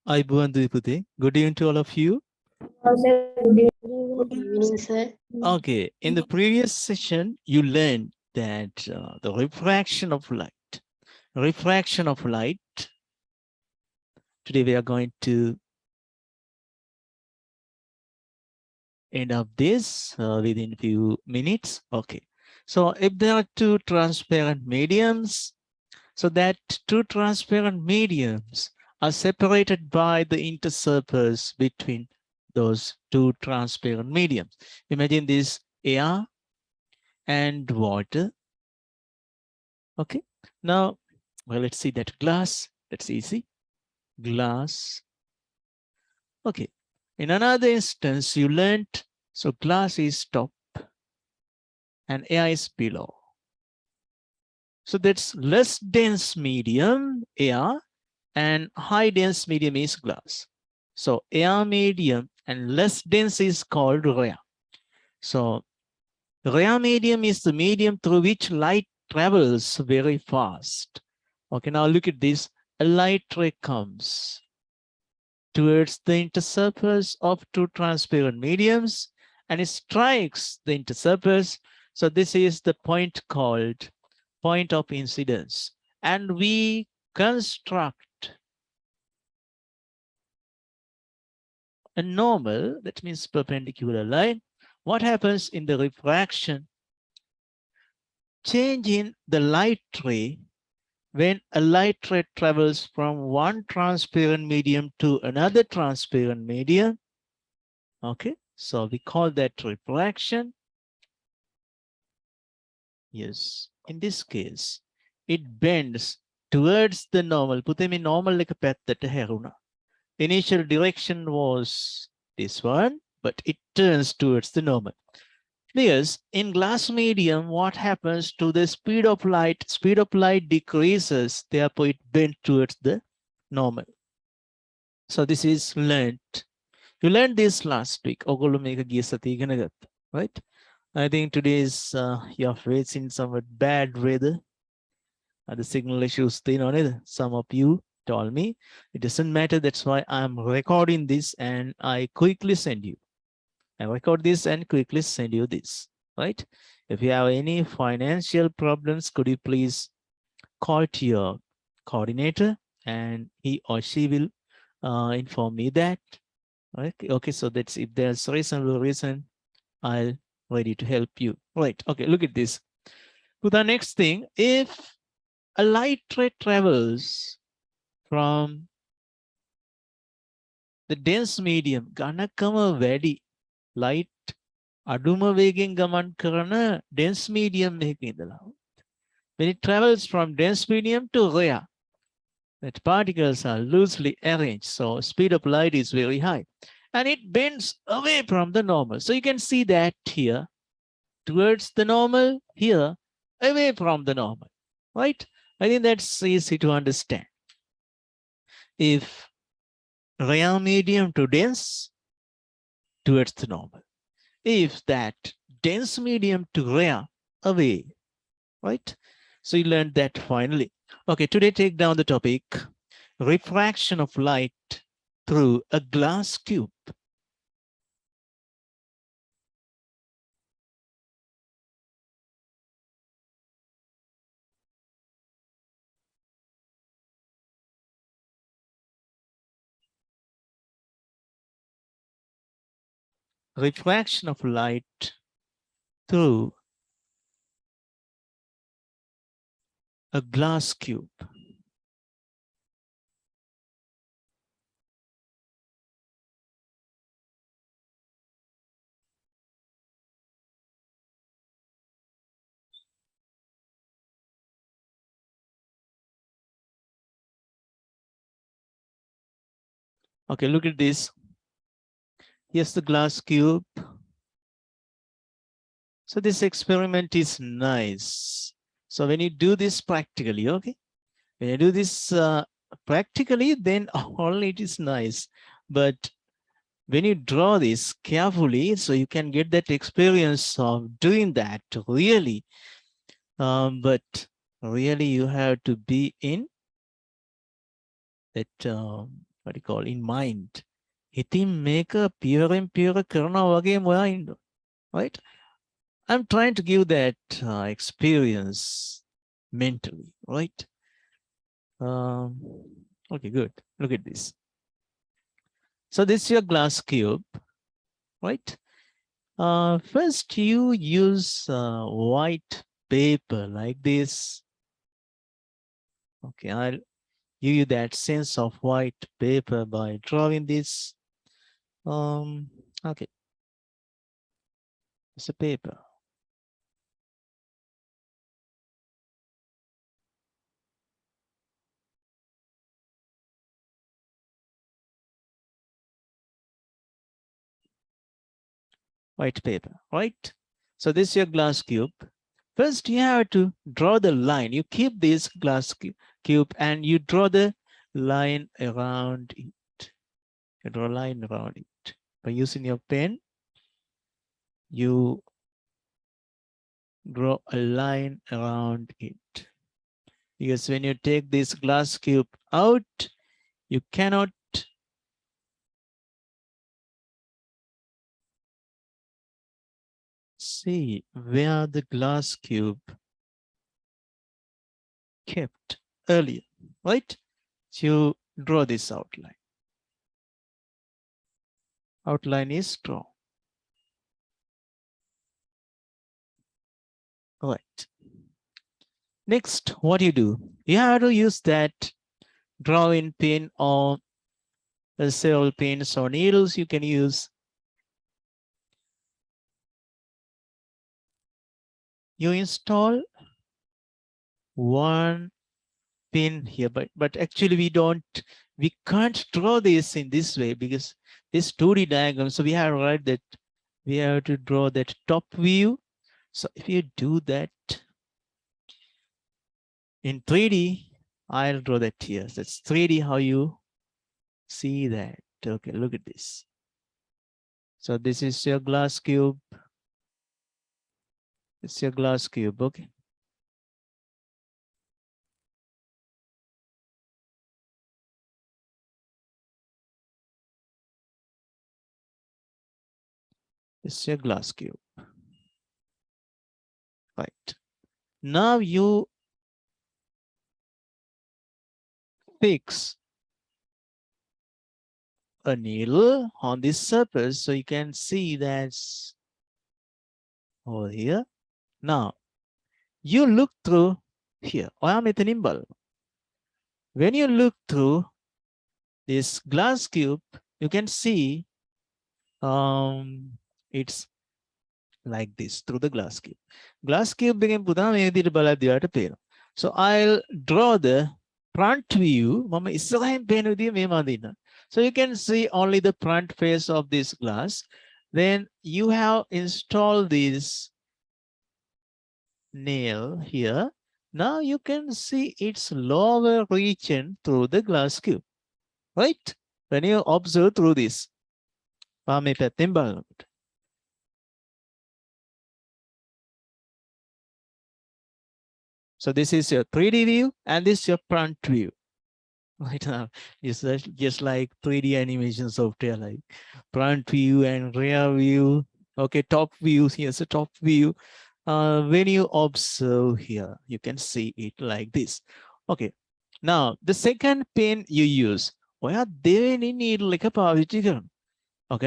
Good evening to all of you. Good evening, sir. Okay, in the previous session, you learned that the refraction of light. Refraction of light. Today we are going to end up this within few minutes. Okay, so if there are two transparent mediums, so that two transparent mediums are separated by the intersurface between those two transparent mediums. Imagine this air and water. Okay, now, well, let's see that glass. That's easy. Glass. Okay, in another instance, you learned, so glass is top and air is below. So that's less dense medium, air, and high dense medium is glass. So air medium and less dense is called rare. So rare medium is the medium through which light travels very fast. Okay, now look at this. A light ray comes towards the intersurface of two transparent mediums and it strikes the intersurface. So this is the point called point of incidence. And we construct a normal, that means perpendicular line. What happens in the refraction? Change in the light ray when a light ray travels from one transparent medium to another transparent medium. Okay, so we call that refraction. Yes, in this case, it bends towards the normal. Putemi normal like a path that heruna. Initial direction was this one, but it turns towards the normal. Because in glass medium, what happens to the speed of light? Speed of light decreases, therefore it bends towards the normal. So this is learned. You learned this last week. Right? I think today is you're facing somewhat bad weather. The signal issues, some of you told me it doesn't matter. That's why I'm recording this and I quickly send you. I record this and quickly send you this, right? If you have any financial problems, could you please call to your coordinator and he or she will inform me that. Okay, so that's if there's reasonable reason, I'll ready to help you. Right, okay, look at this. To the next thing, if a light ray travels from the dense medium, ganakama වැඩි light අඩුම වේගෙන් ගමන් කරන dense medium එකක ඉඳලා. When it travels from dense medium to rare, that particles are loosely arranged, so speed of light is very high. And it bends away from the normal. So you can see that here, towards the normal, here, away from the normal, right? I think that's easy to understand. If rare medium to dense, towards the normal. If that dense medium to rare, away, right? So you learned that finally. Okay, today take down the topic, refraction of light through a glass cube. Refraction of light through a glass cube. Okay, look at this. Here's the glass cube. So this experiment is nice. So when you do this practically, okay, when you do this practically, then only it is nice. But when you draw this carefully, so you can get that experience of doing that really. But really you have to be in that what you call in mind. ඉතින් මේක පියවරෙන් පියවර කරනවා වගේ ඔයා ඉන්න. Right? I'm trying to give that experience mentally, right? Okay, good. Look at this. So this is your glass cube, right? First, you use white paper like this. Okay, I'll give you that sense of white paper by drawing this. Okay, it's a paper. White paper, right? So this is your glass cube. First, you have to draw the line. You keep this glass cube and you draw the line around it. You draw a line around it. By using your pen, you draw a line around it. Because when you take this glass cube out, you cannot see where the glass cube kept earlier, right? So you draw this outline. Outline is drawn. All right. Next, what you do? You have to use that drawing pen or several pens or needles you can use. You install one pin here, but actually we can't draw this in this way because this 2D diagram. So we have to write that we have to draw that top view. So if you do that in 3D, I'll draw that here. So that's 3D how you see that. Okay, look at this. So this is your glass cube. It's your glass cube, okay. It's your glass cube. Right. Now you fix a needle on this surface so you can see that's over here. Now you look through here. When you look through this glass cube, you can see it's like this through the glass cube. Glass cube became so I'll draw the front view. So you can see only the front face of this glass. Then you have installed this nail here. Now you can see its lower region through the glass cube, right? When you observe through this. So this is your 3D view and this is your front view. Right now, it's just like 3D animation software, like front view and rear view. Okay, top view, here's a top view. When you observe here, you can see it like this. Okay, now the second pen you use. Okay,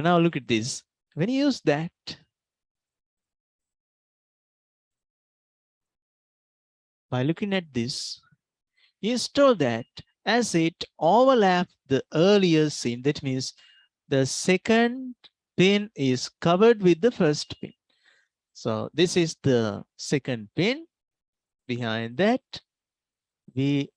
now look at this. When you use that, by looking at this, you install that as it overlaps the earlier scene. That means the second pin is covered with the first pin. So this is the second pin. Behind that, we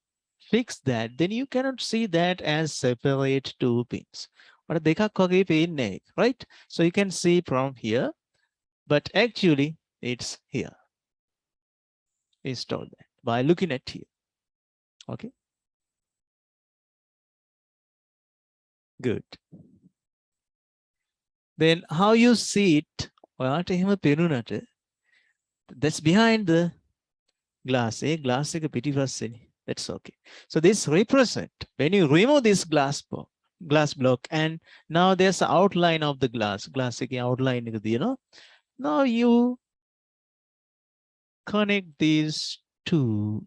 fix that. Then you cannot see that as separate two pins. Right? So you can see from here, but actually it's here. Install that by looking at here. Okay. Good. Then how you see it, that's behind the glass. Glass. That's okay. So this represent, when you remove this glass glass block, and now there's an outline of the glass outline, now you connect these two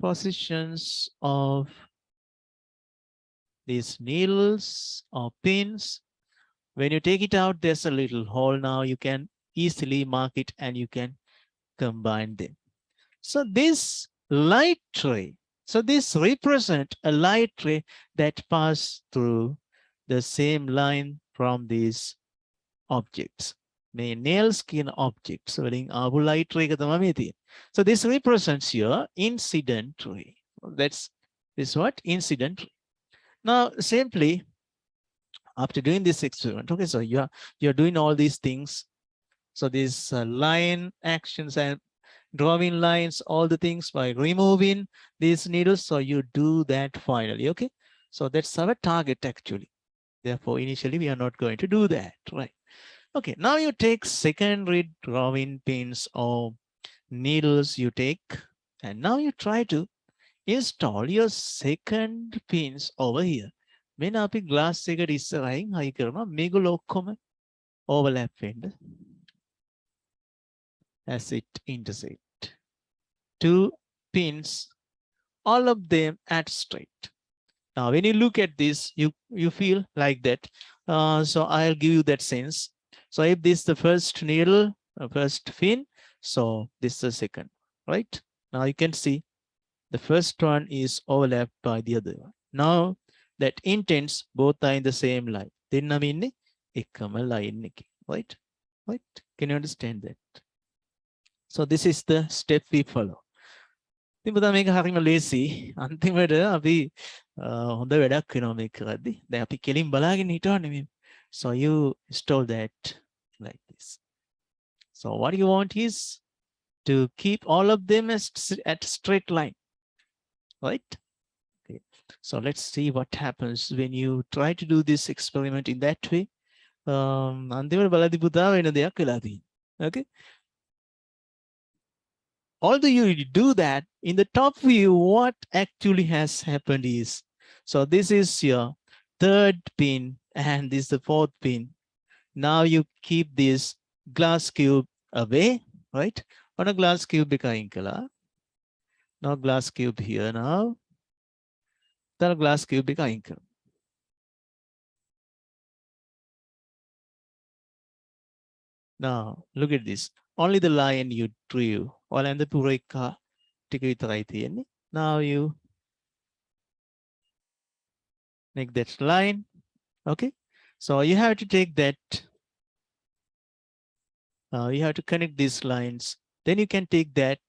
positions of these needles or pins. When you take it out, there's a little hole. Now you can easily mark it and you can combine them. So this light ray, so this represent a light ray that pass through the same line from these objects. May nail skin objects. So light ray. So this represents your incident ray. That's this what? Incident ray. Now simply after doing this experiment, okay, so you're doing all these things. So these line actions and drawing lines, all the things by removing these needles. So you do that finally, okay? So that's our target actually. Therefore, initially we are not going to do that, right? Okay, now you take secondary drawing pins or needles you take, and now you try to install your second pins over here. When අපි glass එකට ඉස්සරහින් හයි කරනවා මේගොල්ලෝ ඔක්කොම overlap වෙන්න as it intersect. Two pins, all of them at straight. Now, when you look at this, you feel like that. So I'll give you that sense. So if this is the first needle, first pin, so this is the second, right? Now you can see the first one is overlapped by the other one. Now that intents both are in the same line. Then I mean ekama line, right? Right? Can you understand that? So this is the step we follow. ඉතින් පුතා මේක හරිම ලේසි. අන්තිමට අපි හොඳ වැඩක් වෙනවා මේක කරද්දි. දැන් අපි කෙලින් බලාගෙන හිටවන්නේ නෙමෙයි. So you install that like this. So what you want is to keep all of them at straight line, right? Okay. So let's see what happens when you try to do this experiment in that way. අන්තිමට බලද්දි පුතා වෙන දෙයක් වෙලා තියෙනවා. Okay. Although you do that, in the top view, what actually has happened is, so this is your third pin and this is the fourth pin. Now you keep this glass cube away, right? On a glass cube, now glass cube here now. Then glass cube now look at this. Only the line you drew. And the pureka ticket. Now you make that line. Okay. So you have to take that. You have to connect these lines. Then you can take that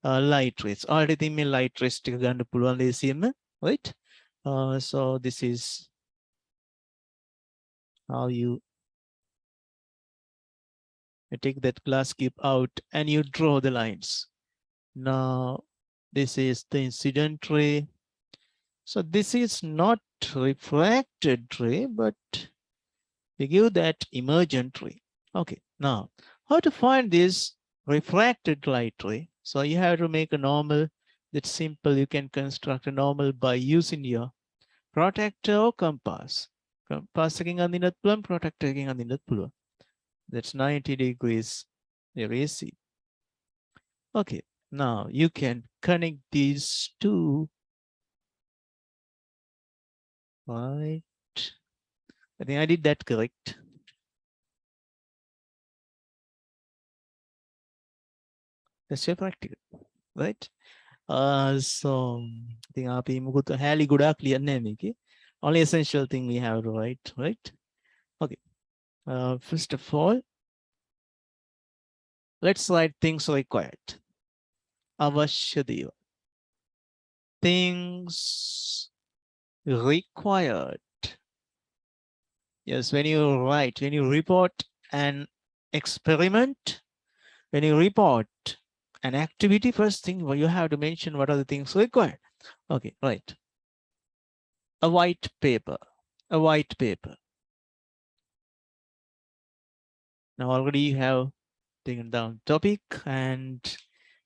light rays. Already me light rays right? So this is how you take that glass cube out and you draw the lines. Now this is the incident ray. So this is not refracted ray, but we give that emergent ray. Okay, now how to find this refracted light ray? So you have to make a normal. That's simple. You can construct a normal by using your protractor or compass. Compass protractor. That's 90 degrees. Very easy. Okay, now you can connect these two. Right. I think I did that correct. That's your practical, right? So I think only essential thing we have to write, right? Okay. First of all, let's write things required. Avashyadeva. Things required. Yes, when you write, when you report an experiment, when you report an activity, first thing you have to mention what are the things required. Okay, right. A white paper. A white paper. Now already you have taken down topic and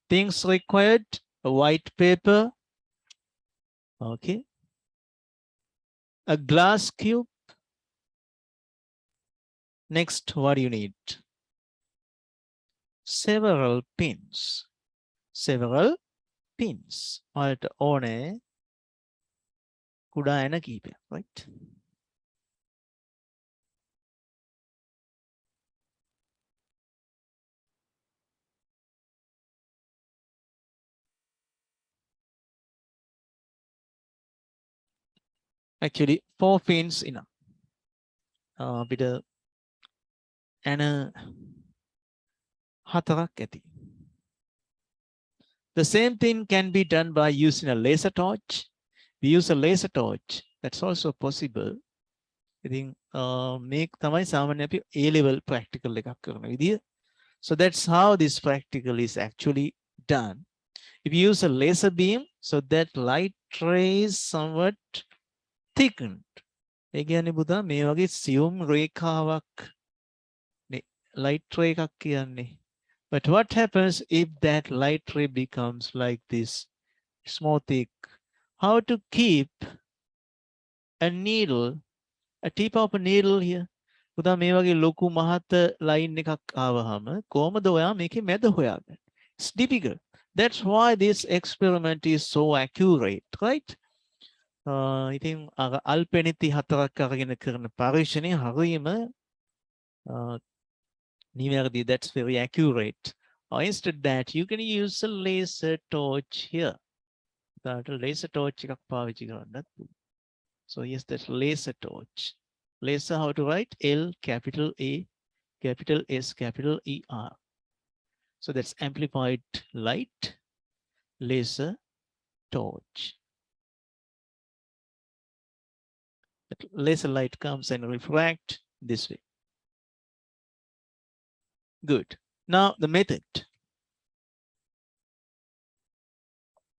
things required, a white paper. Okay. a glass cube. Next, what do you need? Several pins. Several pins. ඔයාලට ඕනේ කුඩා එන කීපයක්, right? Actually, 4 pins enough. අපිට එන හතරක් ඇති. The same thing can be done by using a laser torch. We use a laser torch. That's also possible. I think make තමයි සාමාන්‍ය අපි A level practical එකක් කරන විදිය. So that's how this practical is actually done. If you use a laser beam, so that light ray is somewhat thickened. ඒ කියන්නේ පුතා මේ වගේ සියුම් රේඛාවක් light ray එකක් කියන්නේ. But what happens if that light ray becomes like this, small thick? How to keep a needle, a tip of a needle here? පුතා මේ වගේ ලොකු මහත line එකක් ආවහම කොහමද ඔයා මේකේ මැද හොයාගන්නේ? It's difficult. That's why this experiment is so accurate, right? ඉතින් අර අල්පෙනිති හතරක් අරගෙන කරන පරීක්ෂණය හරියම නිවැරදි. That's very accurate. Or instead that you can use a laser torch here. That laser torch එකක් පාවිච්චි කරන්නත්. So yes, that's laser torch. Laser, how to write? L capital A capital S capital E R. So that's amplified light, laser torch. That laser light comes and refract this way. Good. Now the method.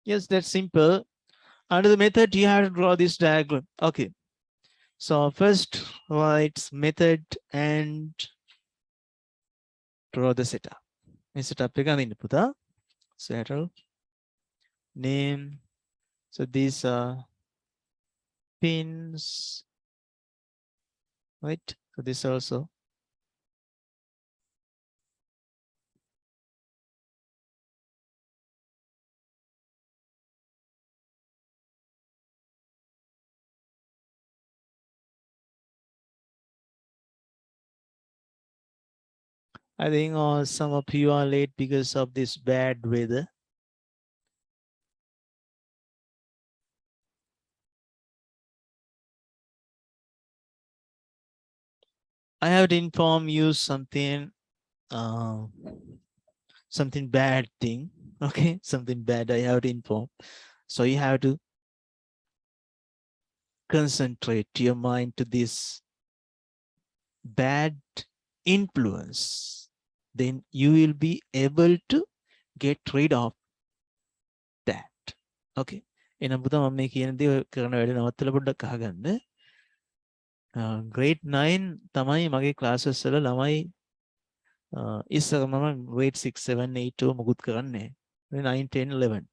Yes, that's simple. Under the method, you have to draw this diagram. Okay. So first write method and draw the setup. මේ setup එක අඳින්න පුතා. Settle. Name. So these are pins. Right? So this also. I think some of you are late because of this bad weather. I have to inform you something bad thing. Okay, something bad I have to inform. So you have to concentrate your mind to this bad influence. Then you will be able to get rid of that. Okay. එහෙනම් පුතා මම මේ කියන දේ කරන වැඩ නවත්තලා පොඩ්ඩක් අහගන්න. grade 9 තමයි මගේ classes වල ළමයි ඉස්සර මම grade 6 7 8 මොකුත් කරන්නේ නැහැ. 9 10 11.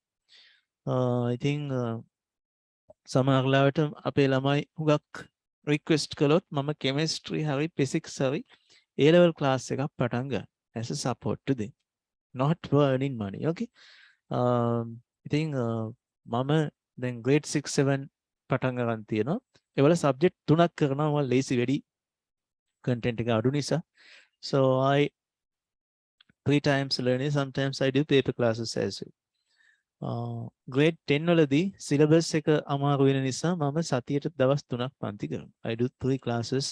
I think සමහර ලාවට අපේ ළමයි හුඟක් request කළොත් මම chemistry හරි physics හරි A level class එකක් පටන් ගන්න as a support to them. Not for earning money. Okay. I think මම දැන් grade 6 7 පටන් ගන්න තියෙනවා. ඒවල subject තුනක් කරනවා මම lazy වැඩි content එක අඩු නිසා. So I 3 times learning, sometimes I do paper classes as well. grade 10 වලදී syllabus එක අමාරු වෙන නිසා මම සතියට දවස් 3ක් පන්ති කරනවා. I do 3 classes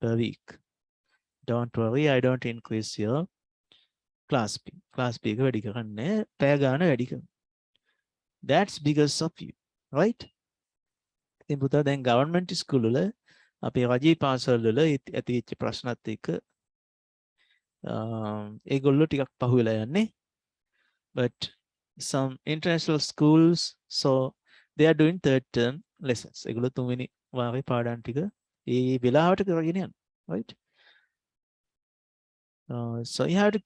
per week. Don't worry, I don't increase your class B. Class B එක වැඩි කරන්නේ පැය ගාන වැඩි කරනවා. That's because of you, right? ඉතින් පුතා දැන් government school වල අපේ රජී පාසල් වල ඇතිවෙච්ච ප්‍රශ්නත් එක්ක ඒගොල්ලෝ ටිකක් පහු වෙලා යන්නේ. But some international schools, so they are doing third term lessons. ඒගොල්ලෝ තුන්වෙනි වාරේ පාඩම් ටික ඒ වෙලාවට කරගෙන යනවා, right? So you have to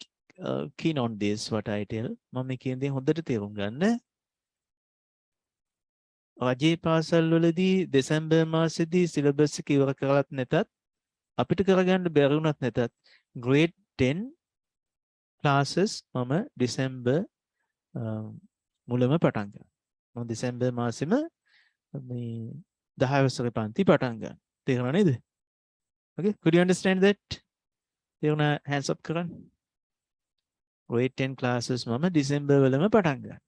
keen on this what I tell. මම මේ කියන දේ හොඳට තේරුම් ගන්න. රජයේ පාසල් වලදී දෙසැම්බර් මාසෙදී සිලබස් එක ඉවර කරලත් නැතත් අපිට කරගන්න බැරි වුණත් නැතත් grade 10 classes මම දෙසැම්බර් මුලම පටන් ගන්නවා. මම දෙසැම්බර් මාසෙම මේ 10 වසරේ පන්ති පටන් ගන්නවා. තේරුණා නේද? Okay, could you understand that? තේරුණා? hands up කරන්න. grade 10 classes මම දෙසැම්බර් වලම පටන් ගන්නවා.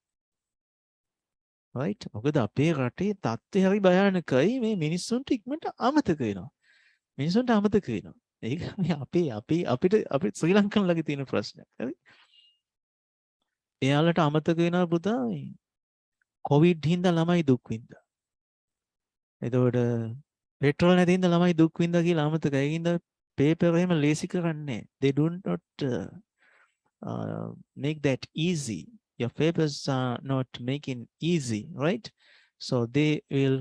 right? මොකද අපේ රටේ තත්ත්වය හරි භයානකයි. මේ මිනිස්සුන්ට ඉක්මනට අමතක වෙනවා. මිනිස්සුන්ට අමතක වෙනවා. ඒක මේ අපිට ශ්‍රී ලංකන්ලගේ තියෙන ප්‍රශ්නයක්. හරි? එයාලට අමතක වෙනවා පුතා මේ කොවිඩ් හින්දා ළමයි දුක් විඳා. එතකොට පෙට්‍රෝල් නැති හින්දා ළමයි දුක් විඳා කියලා අමතක. ඒකින්ද පේපර් එහෙම ලේසි කරන්නේ. They do not make that easy. Your papers are not making easy, right? So they will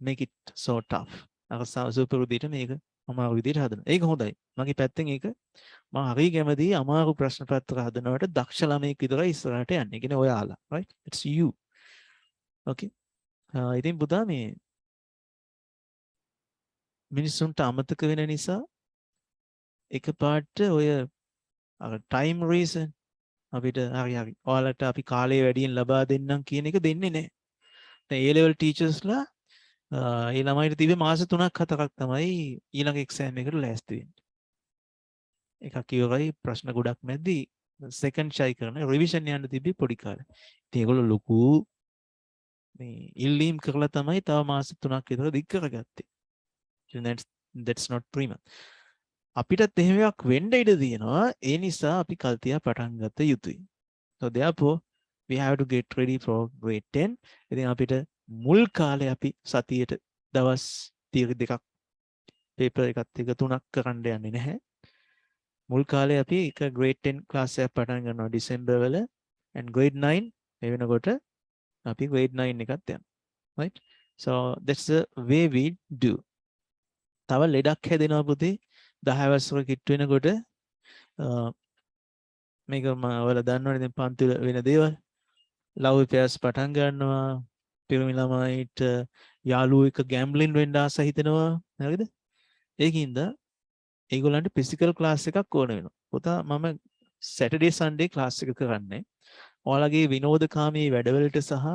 make it so tough. අර සුපර් විදිහට මේක අමාරු විදිහට හදනවා. ඒක හොඳයි. මගේ පැත්තෙන් ඒක මම හරි කැමතියි අමාරු ප්‍රශ්න පත්‍ර හදනවට දක්ෂ ළමයෙක් විතරයි ඉස්සරහට යන්නේ. ඒ කියන්නේ ඔයාලා, right? It's you. Okay. ඉතින් පුතා මේ මිනිස්සුන්ට අමතක වෙන නිසා එකපාරට ඔය අර time reason අපිට හරි ඔයාලට අපි කාලය වැඩියෙන් ලබා දෙන්නම් කියන එක දෙන්නේ නැහැ. දැන් A level teachersලා ඒ ළමයිට තිබේ මාස 3ක් 4ක් තමයි ඊළඟ එක්සෑම් එකට ලෑස්ති වෙන්නේ. එකක් ඉවරයි ප්‍රශ්න ගොඩක් නැද්දි සෙකන්ඩ් ෂයි කරන රිවිෂන් යන්න තිබ්බේ පොඩි කාලේ. ඉතින් ඒගොල්ලෝ ලොකු මේ ඉල්ලීම් කරලා තමයි තව මාස 3ක් විතර දික් කරගත්තේ. That's not prima. අපිටත් එහෙම එකක් වෙන්න ඉඩ තියෙනවා. ඒ නිසා අපි කල්තියා පටන් ගත යුතුයි. So therefore we have to get ready for grade 10. ඉතින් අපිට මුල් කාලේ අපි සතියේට දවස් 2ක් පේපර් එකත් එක 3ක් කරන්න යන්නේ නැහැ. මුල් කාලේ අපි එක grade 10 class එකක් පටන් ගන්නවා December වල and grade 9 මේ වෙනකොට අපි grade 9 එකත් යනවා. Right? So that's the way we do. තව ලෙඩක් හැදෙනවා පුතේ 10 වසර කිට්ටු වෙනකොට මේක මම ඔයාලා දන්නවනේ දැන් පන්ති වෙන දේවල් love affairs පටන් ගන්නවා පිරිමි ළමයිට යාළුවෝ එක ගෑම්බ්ලින් වෙන්න ආස හිතෙනවා හරිද ඒකින්ද ඒගොල්ලන්ට ෆිසිකල් ක්ලාස් එකක් ඕන වෙනවා පුතා මම සැටර්ඩේ සන්ඩේ ක්ලාස් එක කරන්නේ ඔයාලගේ විනෝදකාමී වැඩවලට සහ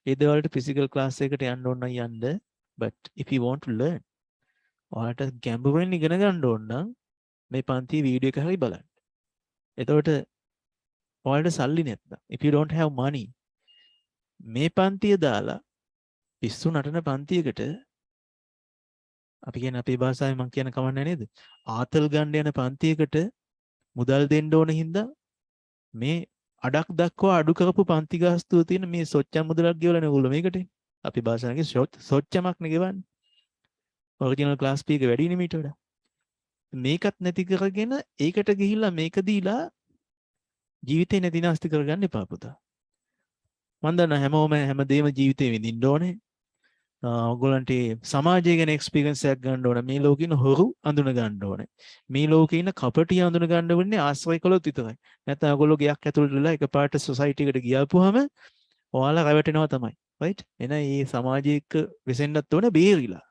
ඒ දේවල්ට ෆිසිකල් ක්ලාස් එකකට යන්න ඕන නම් යන්න but if you want to learn ඔයාලට ගැඹුරින් ඉගෙන ගන්න ඕන නම් මේ පන්ති වීඩියෝ එක හරි බලන්න. එතකොට ඔයාලට සල්ලි නැත්නම් if you don't have money මේ පන්තිය දාලා පිස්සු නටන පන්තියකට අපි කියන්නේ අපේ භාෂාවෙන් මම කියන කමන්නේ නේද? ආතල් ගන්න යන පන්තියකට මුදල් දෙන්න ඕන හින්දා මේ අඩක් දක්වා අඩු කරපු පන්ති ගාස්තුව තියෙන මේ සොච්චම් මුදලක් ගෙවලා නේ ඕගොල්ලෝ මේකට. අපි භාෂාවෙන් සොච්චමක් නේ ගෙවන්නේ. ඔරිජිනල් ක්ලාස් P එක වැඩි නේ මීට වඩා. මේකත් නැති කරගෙන ඒකට ගිහිල්ලා මේක දීලා ජීවිතේ නැති නාස්ති කරගන්න එපා පුතා. මම දන්නා හැමෝම හැමදේම ජීවිතේ විඳින්න ඕනේ. ඔයගොල්ලන්ට සමාජය ගැන එක්ස්පීරියන්ස් එකක් ගන්න ඕනේ. මේ ලෝකේ ඉන්න හොරු අඳුන ගන්න ඕනේ. මේ ලෝකේ ඉන්න කපටිය අඳුන ගන්න වෙන්නේ ආශ්‍රය කළොත් විතරයි. නැත්නම් ඔයගොල්ලෝ ගයක් ඇතුළට වෙලා එකපාරට සොසයිටි එකට ගියාපුවාම ඔයාලා රැවටෙනවා තමයි. right? එහෙනම් මේ සමාජයක වෙසෙන්නත් ඕනේ බේරිලා.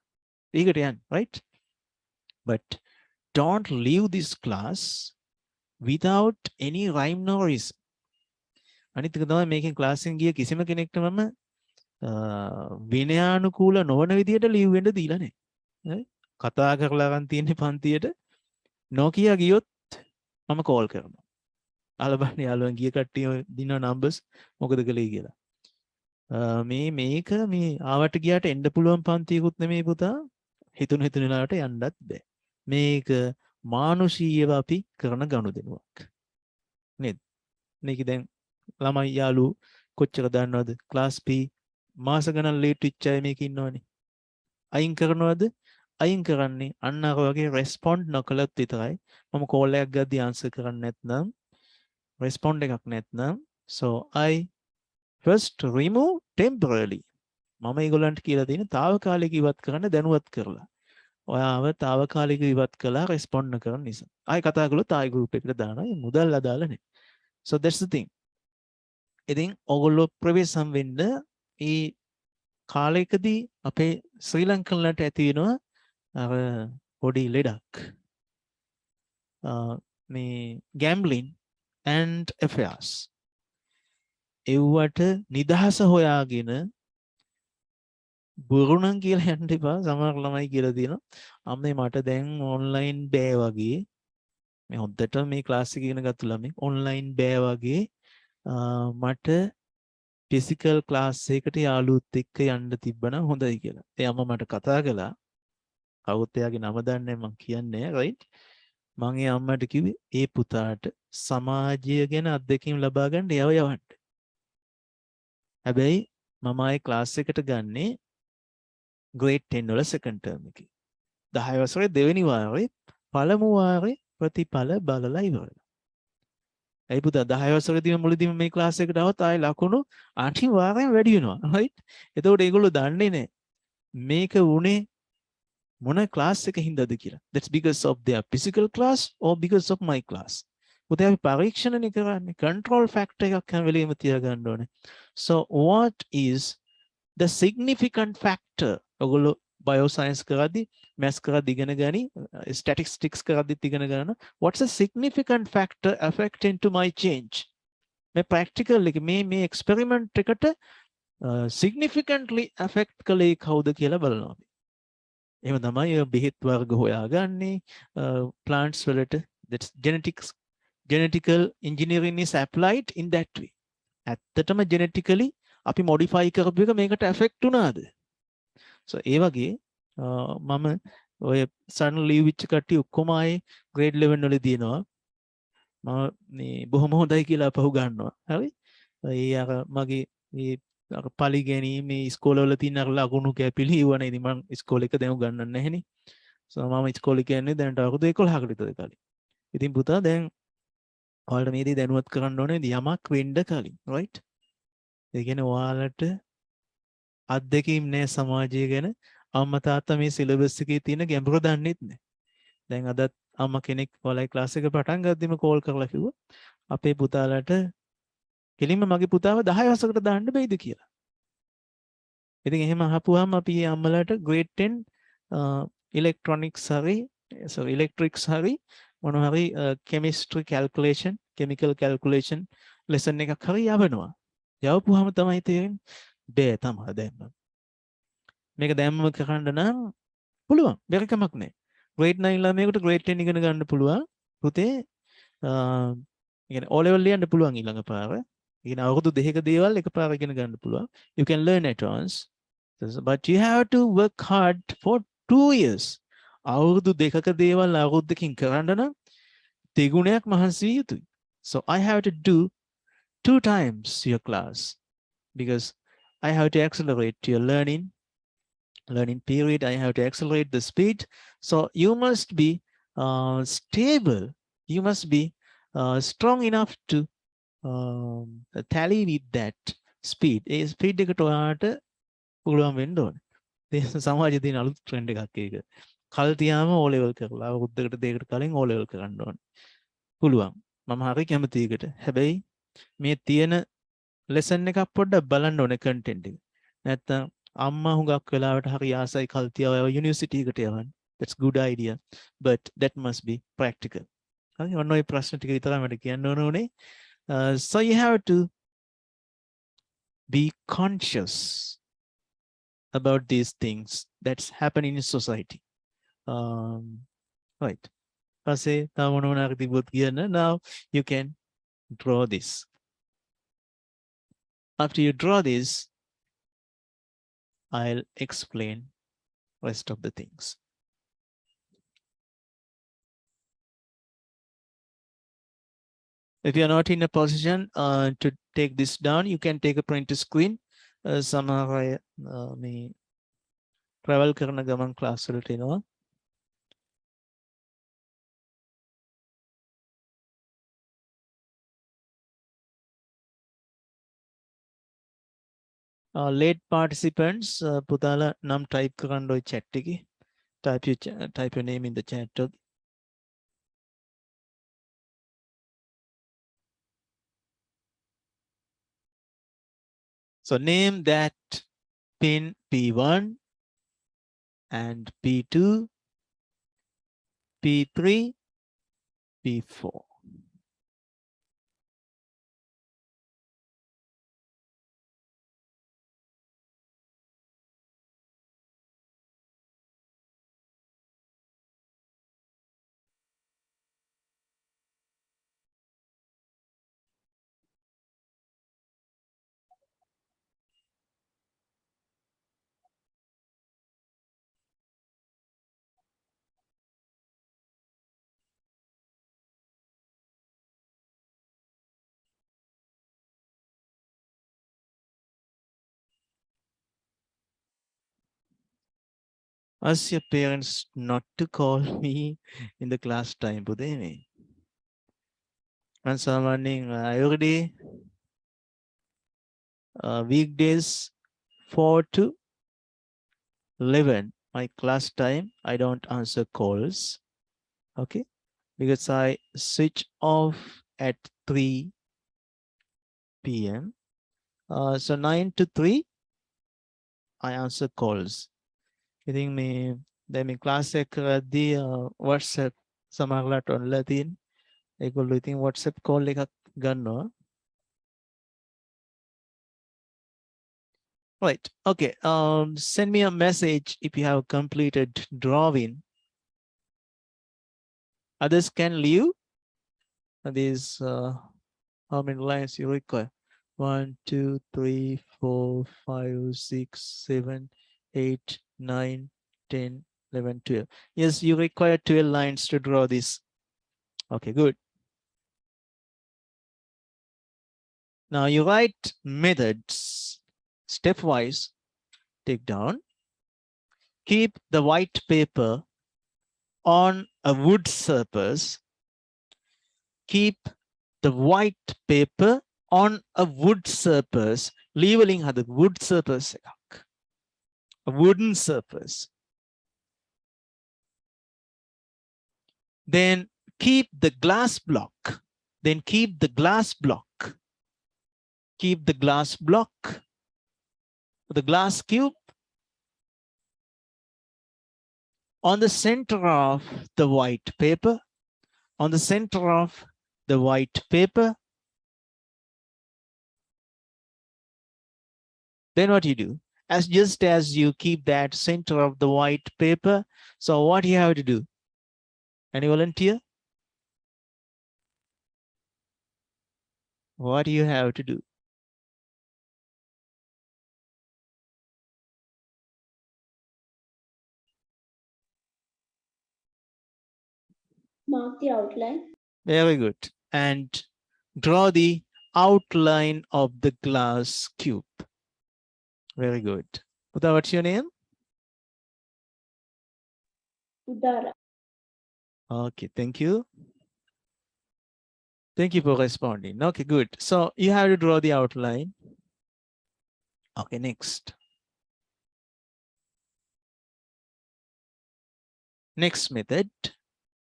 ඒකට යන්න. right? But don't leave this class without any rhyme nor reason. අනිත් එක තමයි මේකෙන් ක්ලාස් එකෙන් ගිය කිසිම කෙනෙක්ට මම විනයානුකූල නොවන විදියට ලිව් වෙන්න දීලා නැහැ. කතා කරලා ගන්න තියෙන පන්තියට නොකිය ගියොත් මම කෝල් කරනවා. අහලා බලන්න යාළුවන් ගිය කට්ටිය දින නම්බර්ස් මොකද කළේ කියලා. මේක මේ ආවට ගියාට එන්න පුළුවන් පන්තියකුත් නෙමෙයි පුතා. හිතුන වෙලාවට යන්නත් බෑ. මේක මානුෂීයව අපි කරන ගනුදෙනුවක්. නේද? මේක දැන් ළමයි යාළුවෝ කොච්චර දන්නවද? ක්ලාස් P මාස ගණන් ලේට් වෙච්ච අය මේක ඉන්නවනේ. අයින් කරනවද? අයින් කරන්නේ අන්න අර වගේ රෙස්පොන්ඩ් නොකළත් විතරයි. මම කෝල් එකක් ගද්දී ආන්සර් කරන්නේ නැත්නම් රෙස්පොන්ඩ් එකක් නැත්නම් so I first remove temporarily. මම ඒගොල්ලන්ට කියලා දෙන తాවකාලික ඉවත් කරන්න දැනුවත් කරලා. ඔයාව తాවකාලික ඉවත් කළා රෙස්පොන්ඩ් නොකරන නිසා. ආයි කතා කළොත් ආයි ගෲප් එකට දානවා. මුදල් අදාළ නැහැ. So that's the thing. ඉතින් ඔයගොල්ලෝ ප්‍රවේශම් වෙන්න කාලයකදී අපේ ශ්‍රී ලංකන්ලට ඇති වෙනවා අර පොඩි ලෙඩක්. මේ gambling and affairs. එව්වට නිදහස හොයාගෙන බොරුණන් කියලා යන්න එපා. සමහර ළමයි කියලා තියෙනවා. අම්මේ මට දැන් ඔන්ලයින් බෑ වගේ. මේ හොද්දට මේ ක්ලාස් එක ඉගෙන ගත්ත ළමයි ඔන්ලයින් බෑ වගේ මට ෆිසිකල් ක්ලාස් එකකට යාළුවොත් එක්ක යන්න තිබ්බනම් හොඳයි කියලා. ඒ අම්මා මට කතා කළා. කවුරුත් එයාගේ නම දන්නේ මම කියන්නේ රයිට්. මම ඒ අම්මට කිව්වේ ඒ පුතාට සමාජය ගැන අත්දැකීම් ලබා ගන්න යව යවන්න. හැබැයි මම ආයේ ක්ලාස් එකට ගන්නේ grade 10 වල second term එකේ. 10 වසරේ දෙවෙනි වාරේ පළමු වාරේ ප්‍රතිඵල බලලා ඉවරයි. ඒ පුතා 10 වසරේදීම මුලදීම මේ ක්ලාස් එකට આવත් ආයේ ලකුණු අනිවාර්යෙන් වැඩි වෙනවා. right? එතකොට ඒගොල්ලෝ දන්නේ නැහැ මේක උනේ මොන ක්ලාස් එක හින්දාද කියලා. That's because of their physical class or because of my class. පුතා අපි පරීක්ෂණනේ කරන්නේ. control factor එකක් හැම වෙලෙම තියාගන්න ඕනේ. So what is the significant factor? ඔයගොල්ලෝ bioscience කරද්දී maths කරද්දී ඉගෙන ගනි statistics කරද්දීත් ඉගෙන ගන්න. What's a significant factor affecting to my change? මේ practical එක මේ experiment එකට significantly affect කළේ කවුද කියලා බලනවා. එහෙම තමයි බෙහෙත් වර්ග හොයාගන්නේ plants වලට. That's genetical engineering is applied in that way. ඇත්තටම genetically අපි modify කරපු එක මේකට affect වුණාද? So ඒ වගේ මම ඔය sudden leave වෙච්ච කට්ටිය ඔක්කොම ආයේ grade 11 වල දිනනවා. මම මේ බොහොම හොඳයි කියලා පහු ගන්නවා. හරි? ඒ අර මගේ මේ අර පලි ගැනීම මේ ඉස්කෝලවල තියෙන අර ලකුණු කැපිලි ඉවනේ. ඉතින් මම ඉස්කෝලේ එක දැන් උගන්නන්නේ නැහෙනේ. So මම ඉස්කෝලේ කියන්නේ දැනට අවුරුදු 11කට විතර කලින්. ඉතින් පුතා දැන් ඔයාලට මේ දේ දැනුවත් කරන්න ඕනේ යමක් වෙන්න කලින්. right? ඒ කියන්නේ ඔයාලට අත්දැකීම් නැහැ සමාජය ගැන. අම්මා තාත්තා මේ සිලබස් එකේ තියෙන ගැඹුර දන්නෙත් නැහැ. දැන් අදත් අම්මා කෙනෙක් ඔයාලයි ක්ලාස් එක පටන් ගද්දිම කෝල් කරලා කිව්වා අපේ පුතාලට කෙලින්ම මගේ පුතාව 10 වසරකට දාන්න බැයිද කියලා. ඉතින් එහෙම අහපුවාම අපි අම්මලාට grade 10 electronics electrics මොන හරි chemistry calculation chemical calculation lesson එකක් හරි යවනවා. යවපුවාම තමයි තේරෙන්නේ බෑ තමයි දැම්ම. මේක දැම්මම කරන්න නම් පුළුවන්. බැරි කමක් නැහැ. grade 9 ළමයෙකුට grade 10 ඉගෙන ගන්න පුළුවන්. පුතේ කියන්නේ O level ලියන්න පුළුවන් ඊළඟ පාර. ඉගෙන අවුරුදු දෙකක දේවල් එකපාර ඉගෙන ගන්න පුළුවන්. You can learn at once. But you have to work hard for 2 years. අවුරුදු දෙකක දේවල් අවුරුද්දකින් කරන්න නම් දෙගුණයක් මහන්සි විය යුතුයි. So I have to do 2 times your class because I have to accelerate your learning period. I have to accelerate the speed. So you must be stable. You must be strong enough to tally with that speed. A speed එකට ඔයාට පුළුවන් වෙන්න ඕනේ. ඒ සමාජයේ තියෙන අලුත් trend එකක් ඒක. කල් තියාම O level කරලා අවුරුද්දකට දෙකකට කලින් O level කරන්න ඕනේ. පුළුවන්. මම හරි කැමති එකට. හැබැයි මේ තියෙන lesson එකක් පොඩ්ඩක් බලන්න ඕනේ content එක. නැත්තම් අම්මා හුඟක් වෙලාවට හරි ආසයි කල් තියාව යුනිවර්සිටි එකට යවන්න. That's good idea. But that must be practical. හරි ඔන්න ඔය ප්‍රශ්න ටික විතරයි මට කියන්න ඕනේ. So you have to be conscious about these things that's happening in society. Right. Now you can draw this. After you draw this, I'll explain rest of the things. If you are not in a position to take this down, you can take a print screen. Somehow me travel කරන ගමන් class වලට එනවා. Late participants පුතාලා නම් type කරන්න ඔය chat එකේ. Type your name in the chat. So name that pin P1 and P2, P3, P4. Ask your parents not to call me in the class time. Budeme. And so morning every day, weekdays 4 to 11, my class time, I don't answer calls. Okay. Because I switch off at 3 p.m. So 9 to 3, I answer calls. I think me, then class the WhatsApp සමහරලාට ඔන්ලා තියෙන. ඒගොල්ලෝ ඉතින් WhatsApp call එකක් ගන්නවා. Right. Okay. Send me a message if you have completed drawing. Others can leave. These how many lines you require? 1, 2, 3, 4, 5, 6, 7, 8, 9, 10, 11, 12. Yes, you require 12 lines to draw this. Okay, good. Now you write methods stepwise. Take down. Keep the white paper on a wood surface. Keep the white paper on a wood surface. Leveling had the wood surface. A wooden surface. Then keep the glass block. Then keep the glass block. Keep the glass block. The glass cube on the center of the white paper. On the center of the white paper. Then what you do? Just as you keep that center of the white paper. So what you have to do? Any volunteer? What do you have to do? Mark the outline. Very good. And draw the outline of the glass cube. Very good. Uda, what's your name? Udara. Okay, thank you. Thank you for responding. Okay, good. So you have to draw the outline. Okay, next. Next method.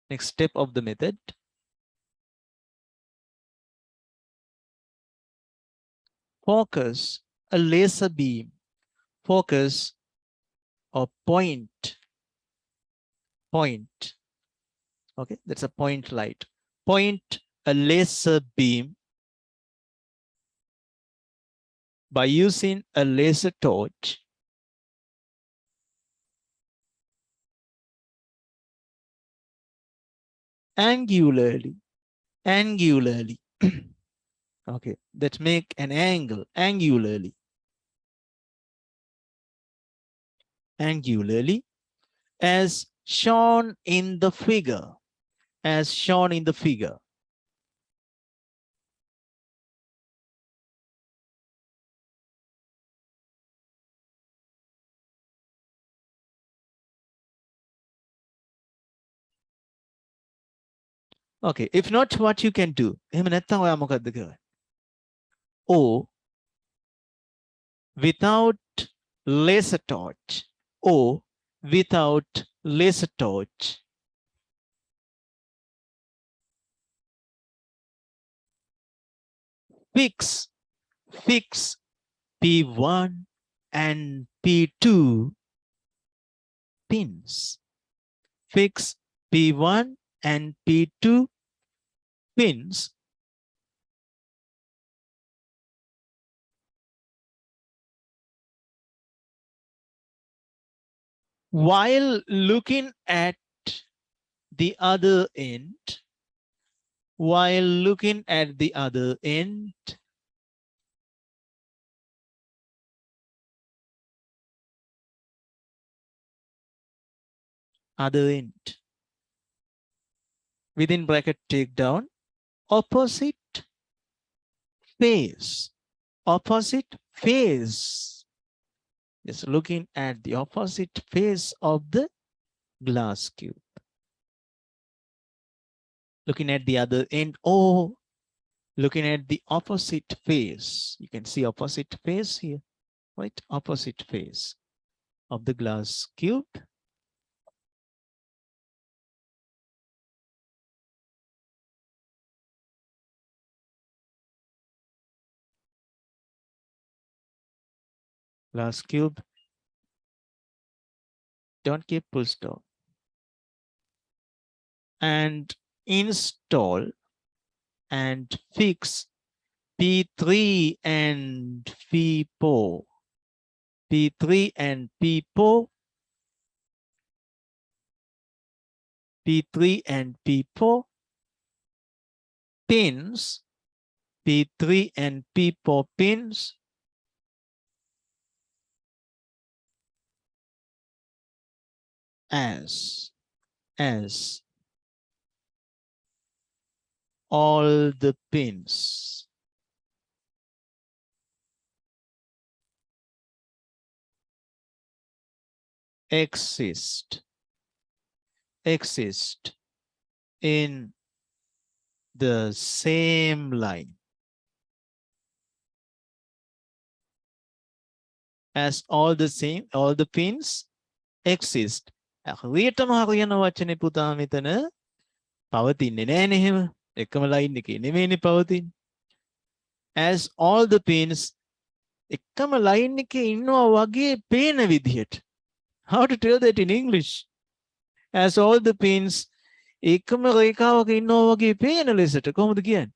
Next step of the method. Focus a laser beam. Focus or point. Point. Okay, that's a point light. Point a laser beam by using a laser torch angularly. Angularly. Okay, let's make an angle angularly. Angularly as shown in the figure. As shown in the figure. Okay, if not, what you can do? Or without laser torch. Or without laser torch. Fix P1 and P2 pins. Fix P1 and P2 pins while looking at the other end. While looking at the other end, within bracket, take down opposite face. Opposite face. Just looking at the opposite face of the glass cube. Looking at the other end or looking at the opposite face. You can see opposite face here, right? Opposite face of the glass cube. Glass cube. Don't keep full stop. And install and fix P3 and P4. P3 and P4. P3 and P4 pins. P3 and P4 pins as all the pins exist in the same line. As all the pins exist. හරියටම හරියන වචනේ පුතා මෙතන පවතින්නේ නෑනේ එහෙම. එකම line එකේ නෙමෙයිනේ පවතින්නේ. As all the pins එකම line එකේ ඉන්නවා වගේ පේන විදිහට. How to tell that in English? As all the pins එකම රේඛාවක ඉන්නවා වගේ පේන ලෙසට කොහොමද කියන්නේ?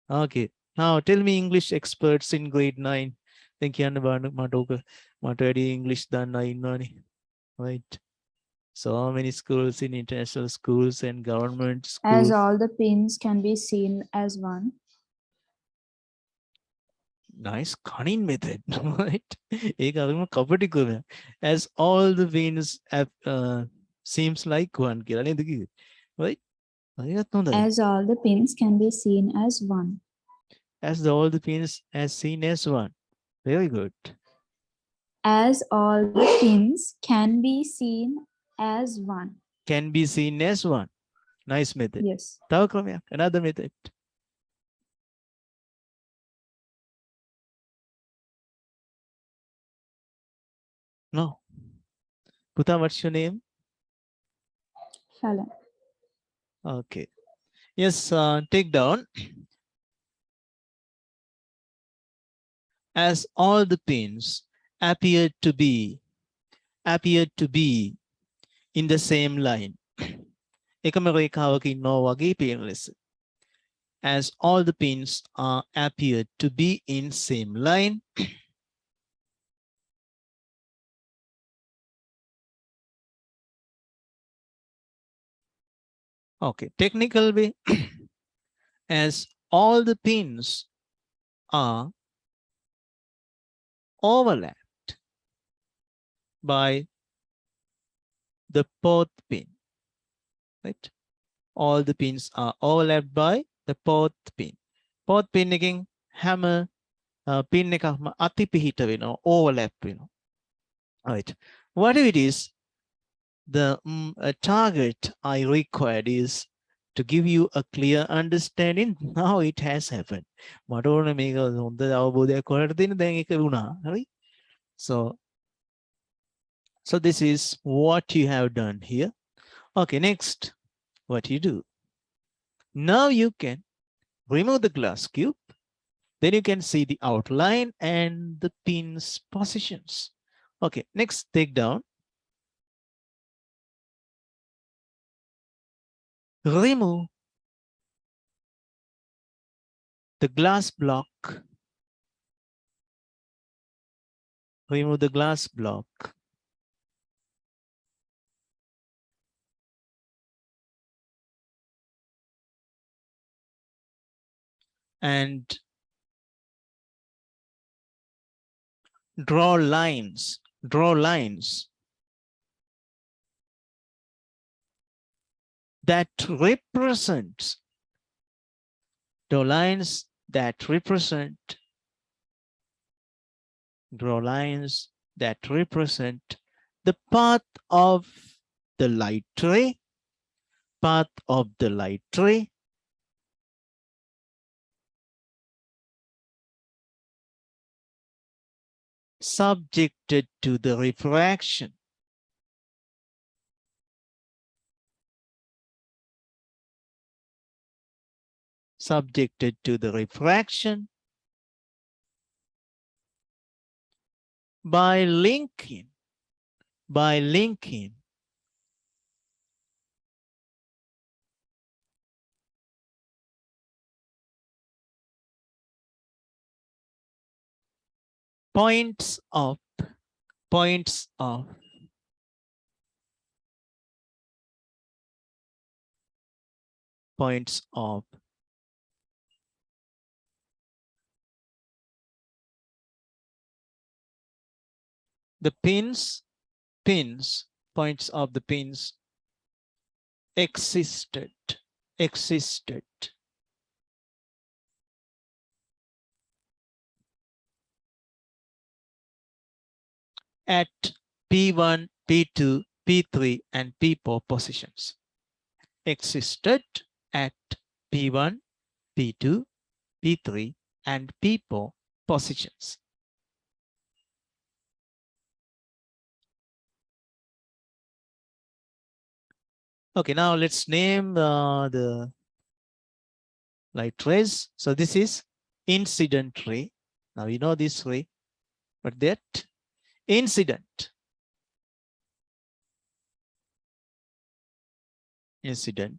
Okay. Now tell me English experts in grade 9. දැන් කියන්න බෑ මට වැඩි English දන්න අය ඉන්නවනේ. Right. So many schools in international schools and government schools. As all the pins can be seen as one. Nice cunning method, right? As all the pins seems like one. Right? As all the pins can be seen as one. As all the pins as seen as one. Very good. As all the pins can be seen as one. Can be seen as one. Nice method. Yes. Another method. No. Puta, what's your name? Fallon. Okay. Yes, take down. As all the pins appear to be in the same line. As all the pins appear to be in same line. Okay, technical way. As all the pins are overlapped by the fourth pin, right? All the pins are overlapped by the fourth pin. Fourth pin again, hammer pin ekakma atipihita වෙනවා, overlap වෙනවා. Right. What it is, the target I required is to give you a clear understanding. Now it has happened. So this is what you have done here. Okay, next, what you do. Now you can remove the glass cube. Then you can see the outline and the pins positions. Okay, next take down. Remove the glass block. Remove the glass block. And draw lines. Draw lines that represents draw lines that represent the path of the light ray, subjected to the refraction. Subjected to the refraction by linking points of the pins, points of the pins existed at P1, P2, P3, and P4 positions. Existed at P1, P2, P3, and P4 positions. Okay, now let's name the light rays. So this is incident ray. Now you know this ray, but that incident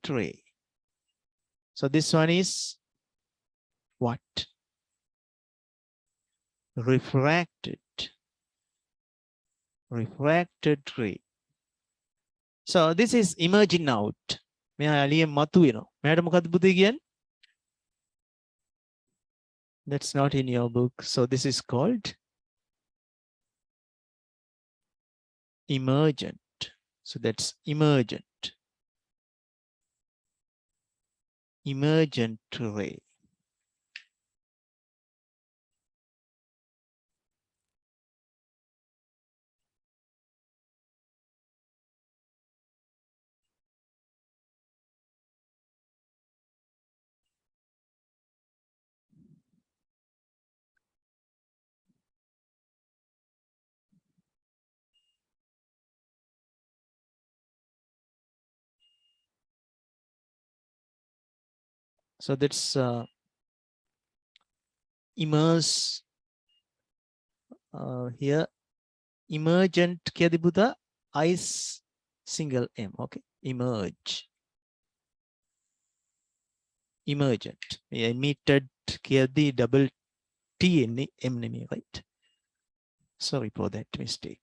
ray. So this one is what? Refracted ray. So this is emerging out. That's not in your book. So this is called emergent. So that's emergent ray. So that's immerse here. Emergent kiyadibuda ice single M. Okay, emergent. Emitted kiyadi double T in M name, right? Sorry for that mistake.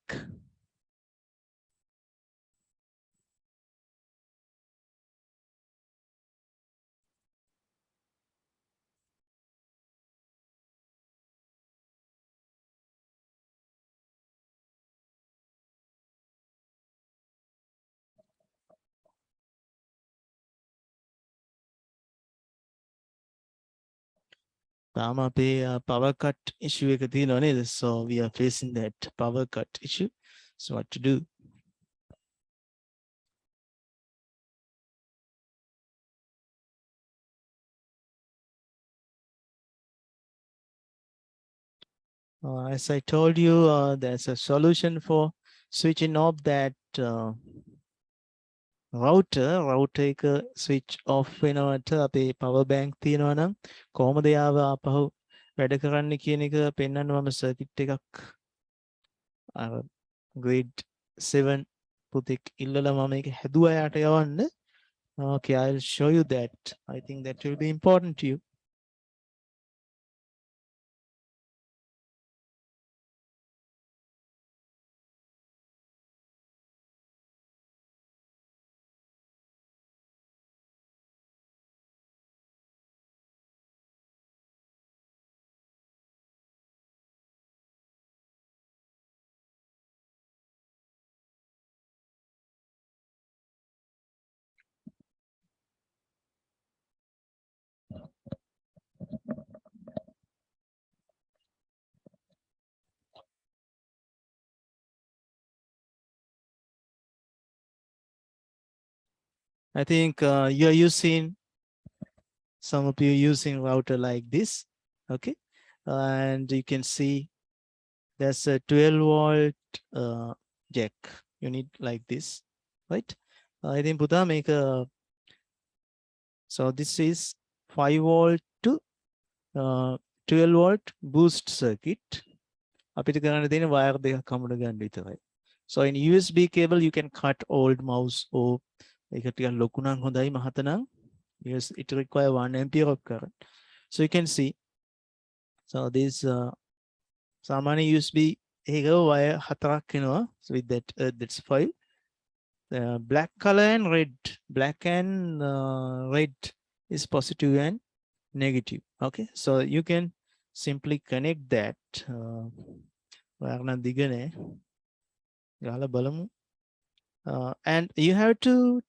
Power cut issue. So we are facing that power cut issue. So what to do? As I told you, there's a solution for switching off that router එක switch off වෙනවට අපේ power bank තියෙනවා නම් කොහොමද යාව ආපහු වැඩ කරන්න කියන එක පෙන්වන්න මම circuit එකක් grade 7 පුතෙක් ඉල්ලලා මම මේක හැදුවා යාට යවන්න. Okay, I'll show you that. I think that will be important to you. I think you're using, some of you using router like this, okay? And you can see there's a 12-volt jack. You need like this, right? I think Buddha make a, so this is 5-volt to 12-volt boost circuit. අපිට කරන්න තියෙන wire දෙකක් හමුඩ ගන්න විතරයි. So in USB cable you can cut old mouse or ඒක ටිකක් ලොකු නම් හොඳයි මහත නම්. Yes, it require 1 ampere of current. So you can see, so this සාමාන්‍ය USB එක wire හතරක් වෙනවා. So with that that's 5. Black color and red. Black and red is positive and negative. Okay, so you can simply connect that. And you have to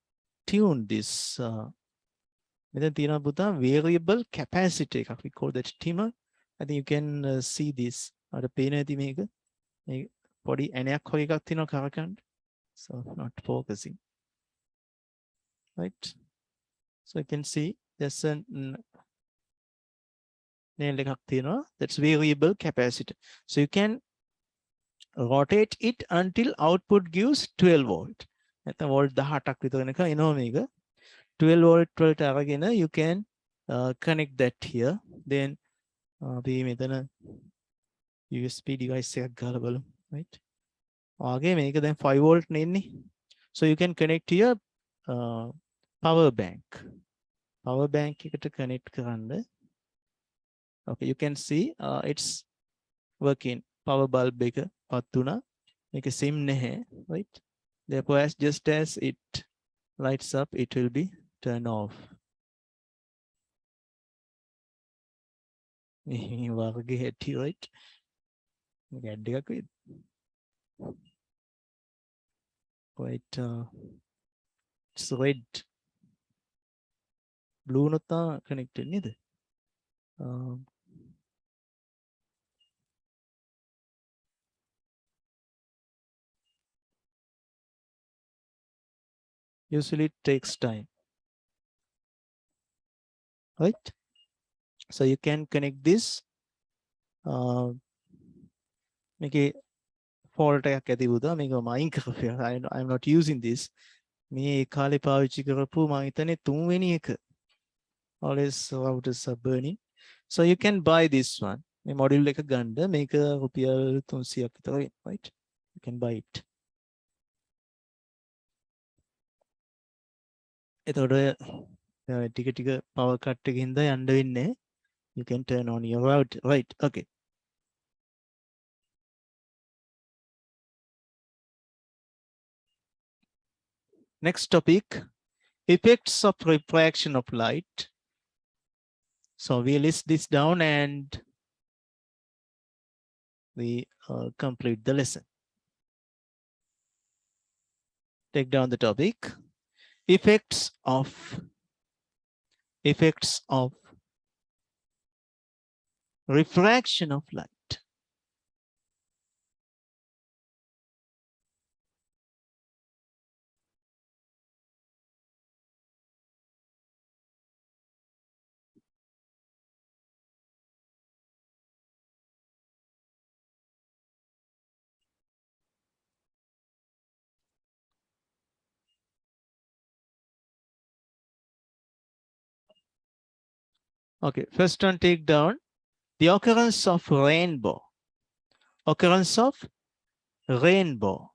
tune this variable capacitor. We call that timmer. I think you can see this. Body so not focusing, right? So you can see there's a that's variable capacitor. So you can rotate it until output gives 12 volt. At the volt 12 volt you can connect that here. Then USB device right? Okay, make then 5 volt. So you can connect to your power bank. Power bank to connect. Okay, you can see it's working. Power bulb bigger patuna make a sim nehe, right? Therefore, just as it lights up, it will be turned off. Right? Quite it's red. Blue nota connected neither. Usually it takes time, right? So you can connect this. Make a fault. I'm not using this. Me kali pavichi karapu maitane tumweni ek. Always routers are burning. So you can buy this one. A module like a ganda, make a rupiah right? You can buy it. Tika power cut in the under in you can turn on your router, right? Okay. Next topic, effects of refraction of light. So we list this down and we complete the lesson. Take down the topic, effects of refraction of light. Okay, first one, take down the occurrence of rainbow. Occurrence of rainbow.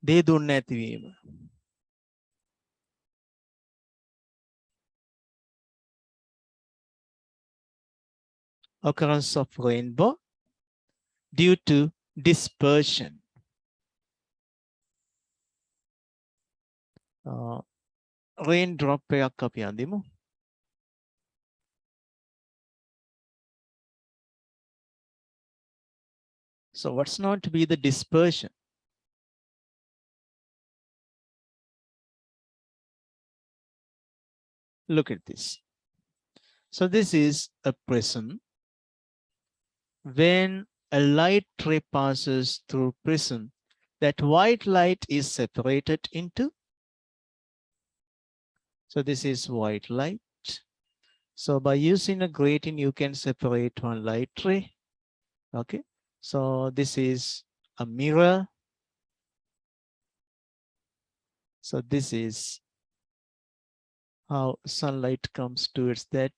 දේ දුන්නේ නැතිවීම. Occurrence of rainbow due to dispersion. Raindrop එකක් අපි අඳිමු. So what's known to be the dispersion? Look at this. So this is a prism. When a light ray passes through prism, that white light is separated into. So this is white light. So by using a grating, you can separate one light ray. Okay. So this is a mirror. So this is how sunlight comes towards that.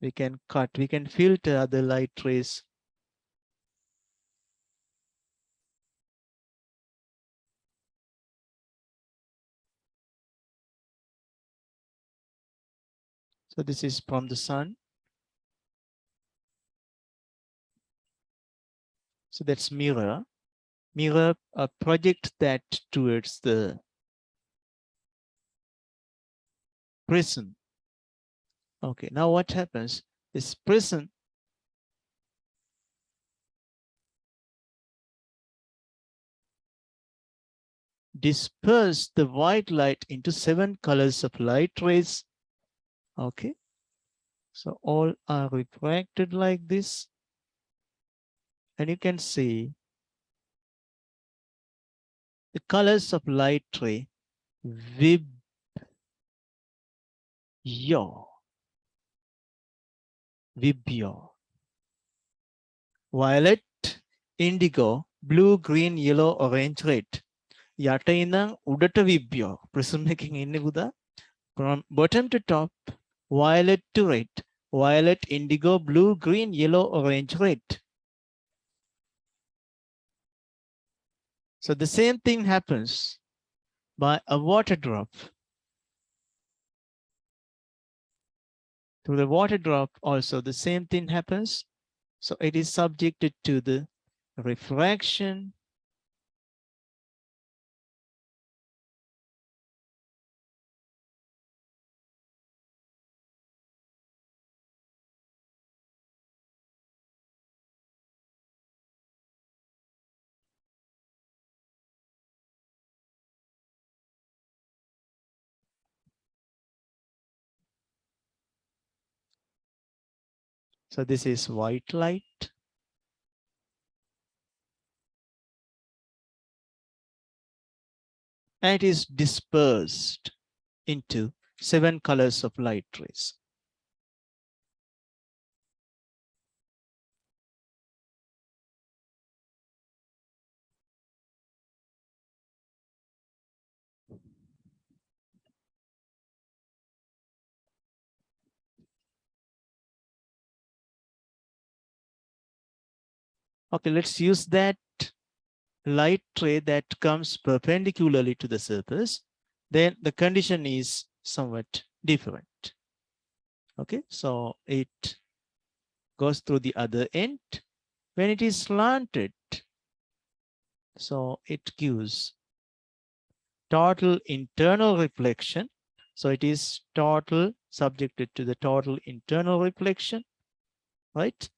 We can cut, we can filter other light rays. So this is from the sun. So that's mirror. Mirror project that towards the prism. Okay, now what happens? This prism disperse the white light into 7 colors of light rays. Okay, so all are refracted like this. And you can see the colors of light ray vibrio, violet, indigo, blue, green, yellow, orange, red. යට ඉඳන් උඩට vibrio. Prism එකකින් එන්නේ පුතා. From bottom to top, violet to red. Violet, indigo, blue, green, yellow, orange, red. So the same thing happens by a water drop. To the water drop also the same thing happens. So it is subjected to the refraction. So this is white light. And it is dispersed into 7 colors of light rays. Okay, let's use that light ray that comes perpendicularly to the surface. Then the condition is somewhat different. Okay, so it goes through the other end. When it is slanted, so it gives total internal reflection. So it is total subjected to the total internal reflection, right?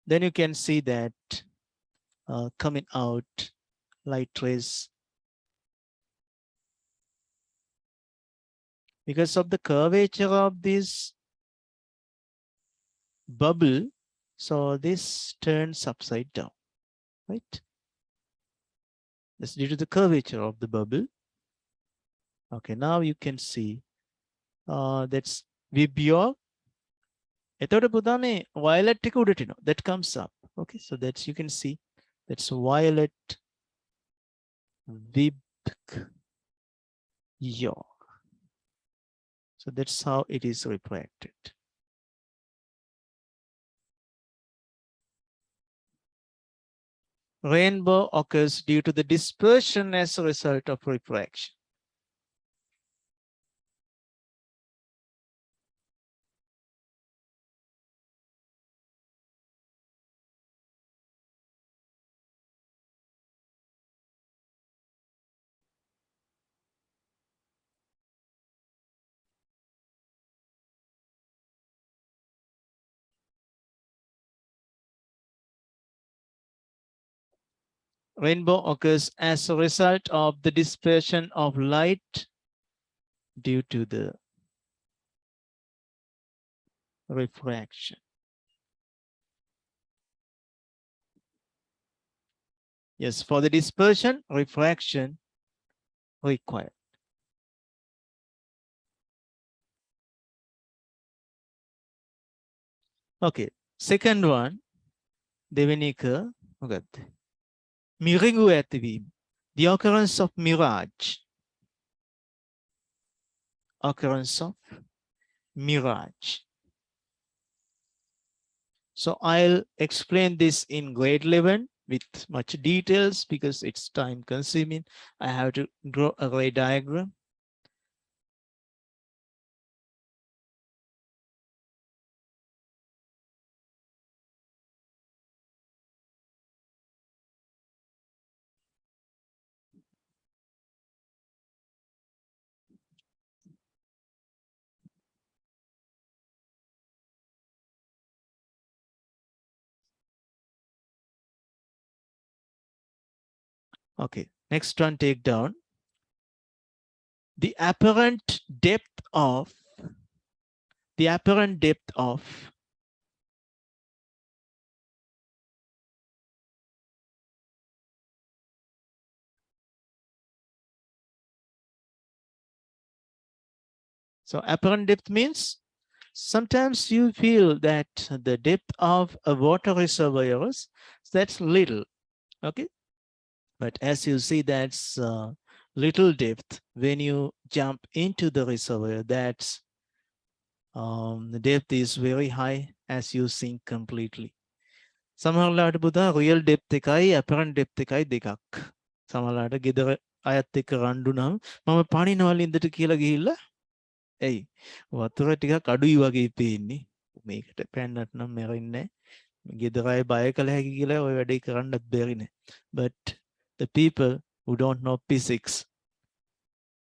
Then you can see that coming out light rays. Because of the curvature of this bubble, so this turns upside down, right? That's due to the curvature of the bubble. Okay, now you can see that's vibrio. එතකොට පුතා මේ violet එක උඩට එනවා. That comes up. Okay, so that's you can see that's violet vibrio. So that's how it is refracted. Rainbow occurs due to the dispersion as a result of refraction. Rainbow occurs as a result of the dispersion of light due to the refraction. Yes, for the dispersion, refraction required. Okay, second one, දෙවෙනි එක මොකක්ද? මිරිඟු ඇතිවීම. The occurrence of mirage. Occurrence of mirage. So I'll explain this in grade 11 with much details because it's time consuming. I have to draw a ray diagram. Okay, next one, take down. The apparent depth of so apparent depth means sometimes you feel that the depth of a water reservoirs, that's little, okay? But as you see, that's little depth. When you jump into the reservoir, that's the depth is very high as you sink completely. සමහරලාට පුතා real depth එකයි apparent depth එකයි දෙකක්. සමහරලාට ගෙදර අයත් එක්ක රණ්ඩු නම් මම පණිනවල ඉඳට කියලා ගිහිල්ලා එයි වතුර ටිකක් අඩුයි වගේ පේන්නේ. මේකට පැන්නට නම් මැරෙන්නේ නැහැ. ගෙදර අය බය කළ හැකි කියලා ඔය වැඩේ කරන්නත් බැරි නෑ. But the people who don't know physics,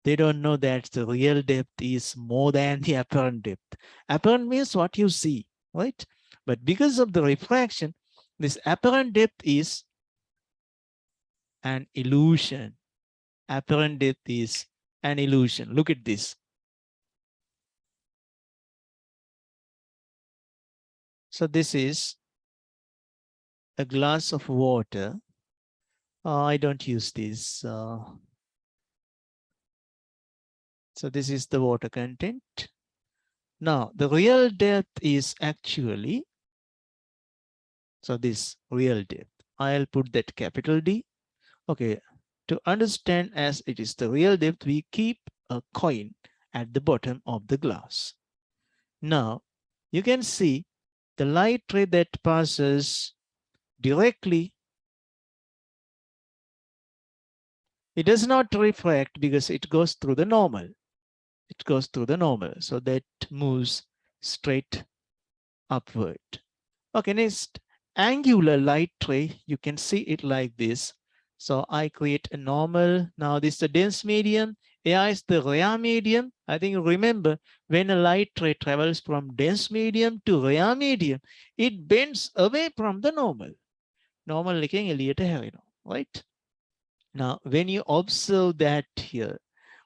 they don't know that the real depth is more than the apparent depth. Apparent means what you see, right? But because of the refraction, this apparent depth is an illusion. Apparent depth is an illusion. Look at this. So this is a glass of water. I don't use this. So this is the water content. Now, the real depth is actually, so this real depth, I'll put that capital D. Okay, to understand as it is the real depth, we keep a coin at the bottom of the glass. Now, you can see the light ray that passes directly, it does not refract because it goes through the normal. It goes through the normal, so that moves straight upward. Okay, next, angular light ray, you can see it like this. So I create a normal. Now this is the dense medium. Air is the rare medium. I think you remember when a light ray travels from dense medium to rare medium, it bends away from the normal. Normal looking එළියට හැරෙනවා, right? Now, when you observe that here,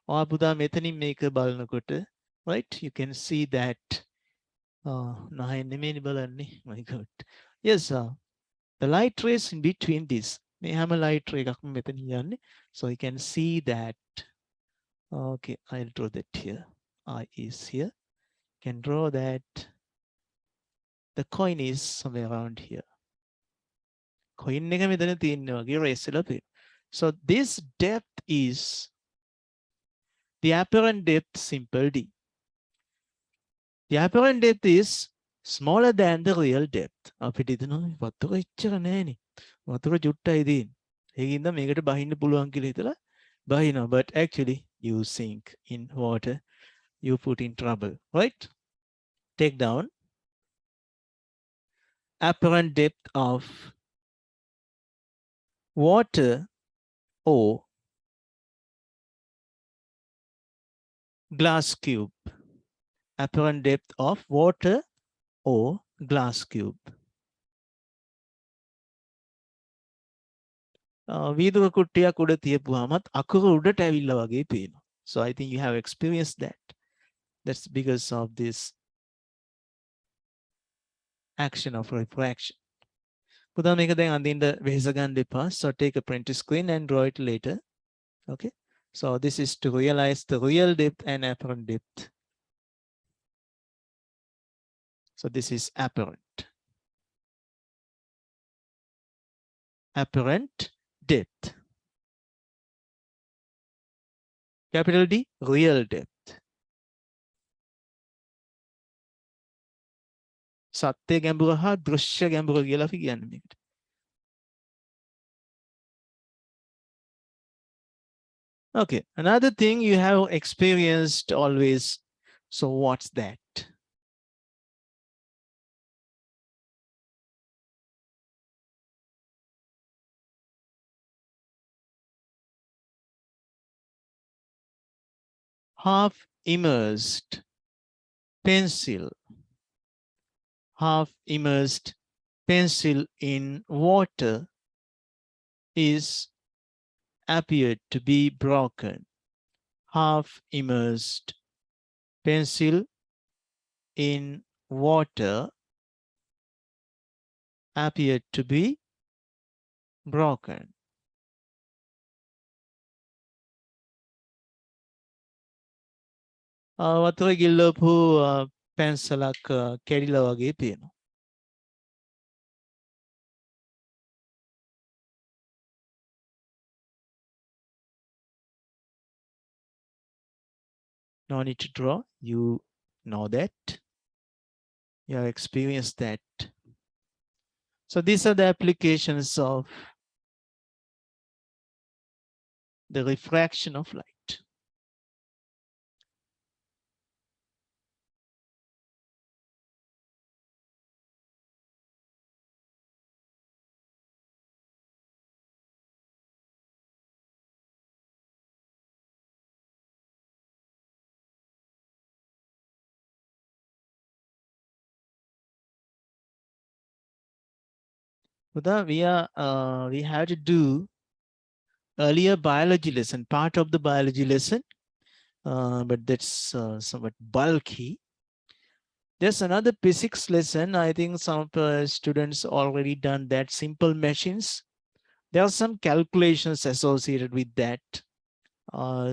පුතා මෙතනින් මේක බලනකොට, right, you can see that නහය නෙමෙයිනේ බලන්නේ. My God. Yes, the light rays in between this. මේ හැම light ray එකක්ම මෙතනින් යන්නේ. So you can see that. Okay, I'll draw that here. I is here. You can draw that. The coin is somewhere around here. Coin එක මෙතන තියෙනවා වගේ rays වල පේනවා. So this depth is the apparent depth, simple D. The apparent depth is smaller than the real depth. අපිට හිතනවා වතුර එච්චර නෑනේ. වතුර චුට්ටයි තියෙන්නේ. ඒකින්ද මේකට බහින්න පුළුවන් කියලා හිතලා බහිනවා. But actually you sink in water. You put in trouble, right? Take down apparent depth of water or glass cube. Apparent depth of water or glass cube. වීදුරු කුට්ටියක් උඩ තියපුවාමත් අකුරු උඩට ඇවිල්ලා වගේ පේනවා. So I think you have experienced that. That's because of this action of refraction. පුතා මේක දැන් අඳින්න වෙහෙස ගන්න එපා. So take a print screen and draw it later. Okay. So this is to realize the real depth and apparent depth. So this is apparent. Apparent depth. Capital D, real depth. සත්‍ය ගැඹුර හා දෘශ්‍ය ගැඹුර කියලා අපි කියන්නේ මේකට. Okay, another thing you have experienced always. So what's that? Half immersed pencil. Half immersed pencil in water is appeared to be broken. Half immersed pencil in water appeared to be broken. වතුර ගිල්ලපු පැන්සලක් කැඩිලා වගේ පේනවා. No need to draw. You know that. You have experienced that. So these are the applications of the refraction of light. We have to do earlier biology lesson, part of the biology lesson, but that's somewhat bulky. There's another physics lesson. I think some students already done that. Simple machines. There are some calculations associated with that.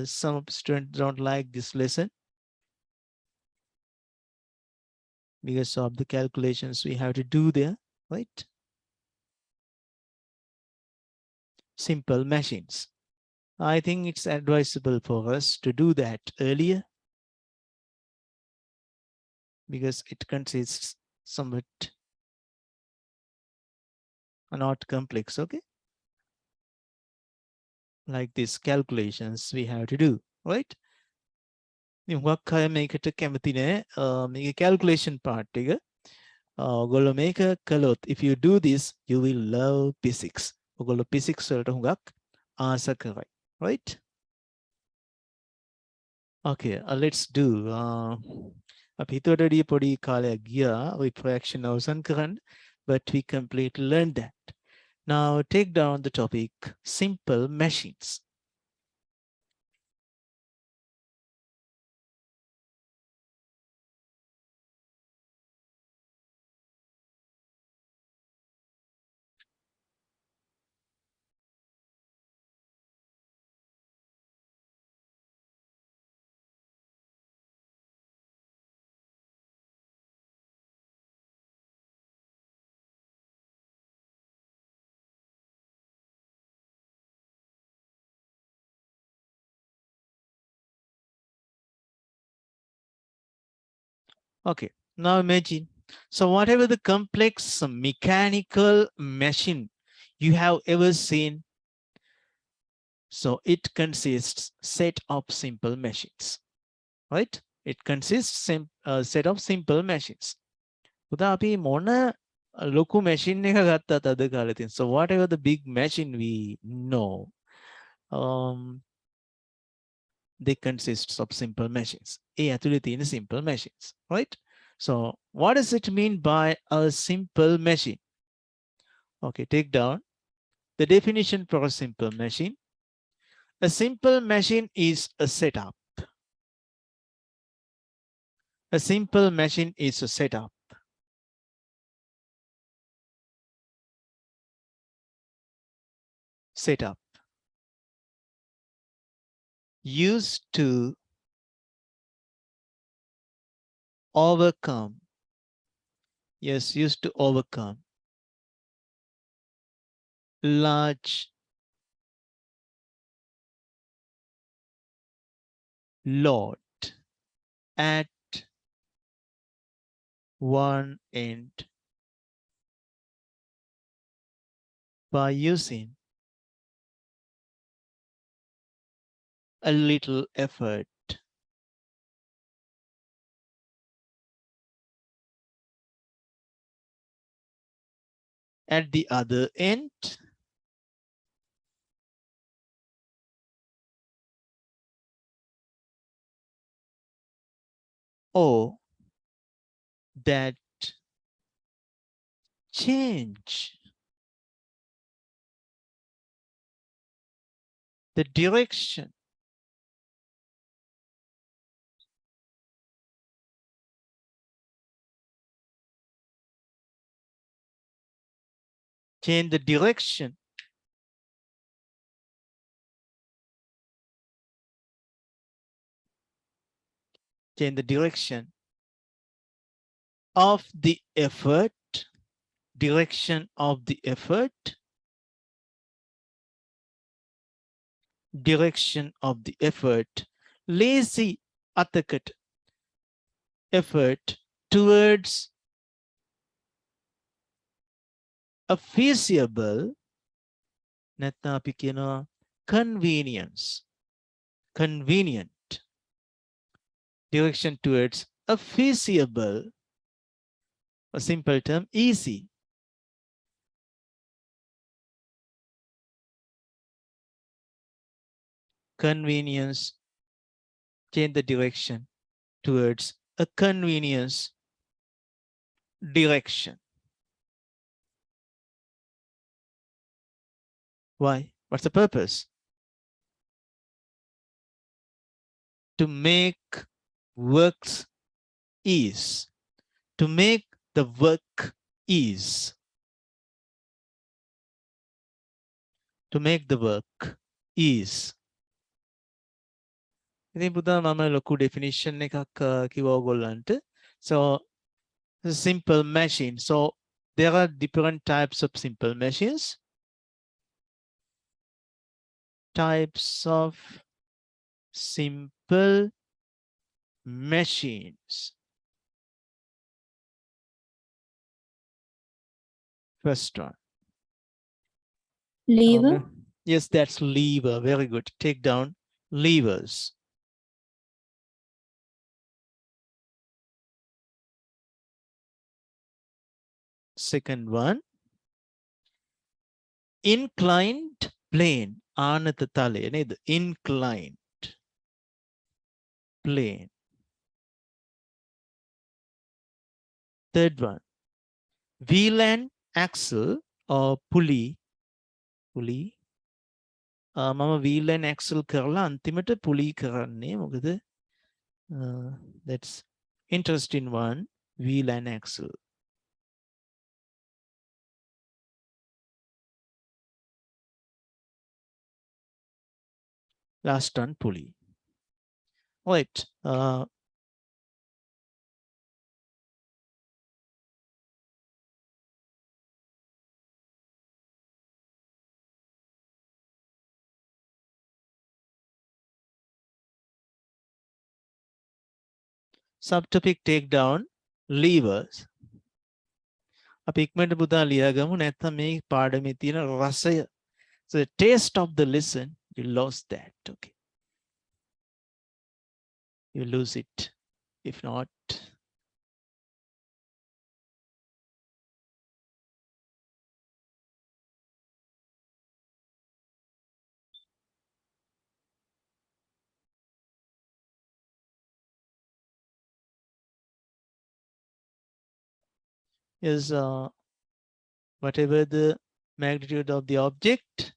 Some students don't like this lesson because of the calculations we have to do there, right? Simple machines. I think it's advisable for us to do that earlier because it consists somewhat not complex, okay? Like these calculations we have to do, right? හුඟක් අය මේකට කැමති නෑ මේක calculation part එක. ඔයගොල්ලෝ මේක කළොත් if you do this you will love physics. ඔයගොල්ලෝ physics වලට හුඟක් ආස කරයි, right? Okay, let's do අපි හිතුවට වැඩිය පොඩි කාලයක් ගියා refraction අවසන් කරන්න, but we completely learned that. Now take down the topic simple machines. Okay, now imagine. So whatever the complex mechanical machine you have ever seen, so it consists set of simple machines, right? It consists set of simple machines. උදා අපි මොන ලොකු machine එක ගත්තත් අද කාලේ තියෙන. So whatever the big machine we know, they consist of simple machines. ඒ ඇතුලේ තියෙන simple machines, right? So what does it mean by a simple machine? Okay, take down the definition for a simple machine. A simple machine is a setup. A simple machine is a setup. Setup used to overcome. Yes, used to overcome large load at one end by using a little effort. At the other end, or that change the direction change the direction change the direction of the effort direction of the effort direction of the effort lazy අතකට effort towards a feasible නැත්නම් අපි කියනවා convenience convenient direction towards a feasible, a simple term, easy. Convenience, change the direction towards a convenience direction. Why? What's the purpose? To make works ease. To make the work ease. To make the work ease. ඉතින් පුතා මම ලොකු definition එකක් කිව්වා ඔයගොල්ලන්ට. So simple machine. So there are different types of simple machines. Types of simple machines. First one. Lever. Yes, that's lever. Very good. Take down levers. Second one. Inclined plane. ආනත තලය නේද? Inclined plane. Third one. Wheel and axle or pulley. Pulley. මම wheel and axle කරලා අන්තිමට pulley කරන්නේ මොකද? That's interesting one. Wheel and axle. Last one, pulley. Right. Subtopic take down. levers. අපි ඉක්මනට පුතා ලියාගමු නැත්නම් මේ පාඩමේ තියෙන රසය. So the taste of the lesson, you lost that. Okay. You lose it. If not, is whatever the magnitude of the object,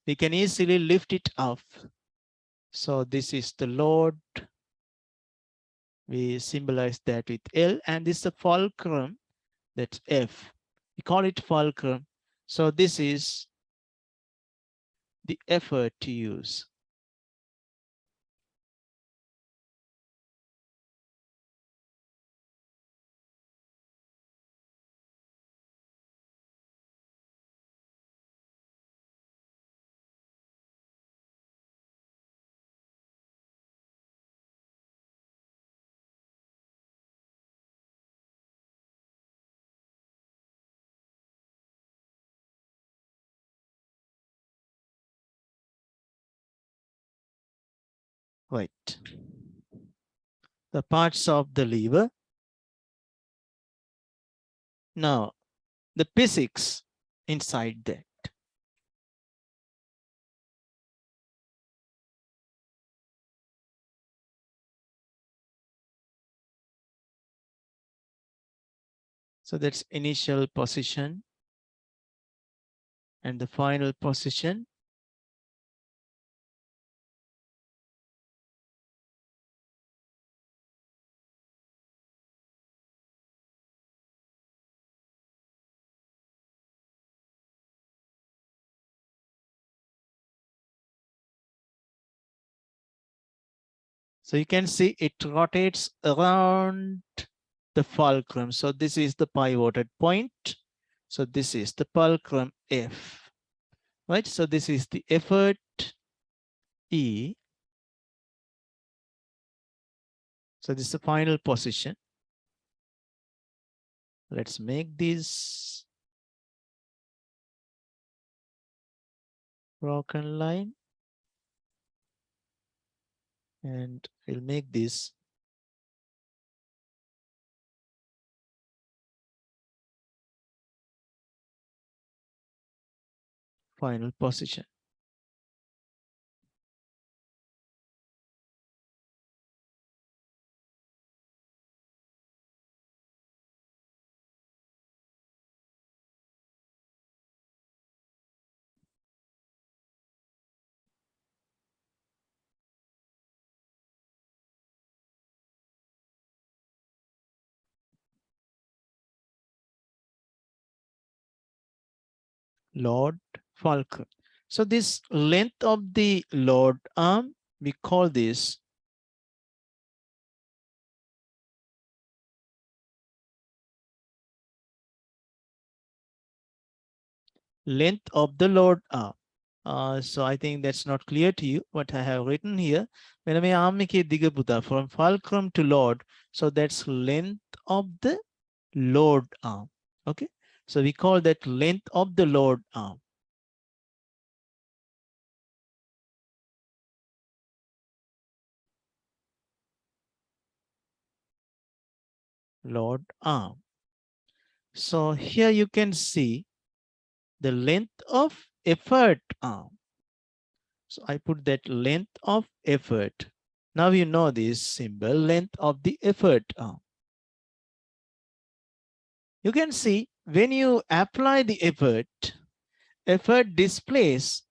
we can easily lift it up. So this is the Lord. We symbolize that with L, and this is the fulcrum, that's F. We call it fulcrum. So this is the effort to use. Right. The parts of the lever. Now, the physics inside that. So that's initial position and the final position. So you can see it rotates around the fulcrum. So this is the pivoted point. So this is the fulcrum F, right? So this is the effort E. So this is the final position. Let's make this broken line. And we'll make this final position. Lord fulcrum. So this length of the Lord arm, we call this length of the Lord arm. So I think that's not clear to you what I have written here. When I arm from fulcrum to Lord, so that's length of the Lord arm. Okay, so we call that length of the Lord arm. Lord arm. So here you can see the length of effort arm. So I put that length of effort. Now you know this symbol, length of the effort arm. You can see when you apply the effort displays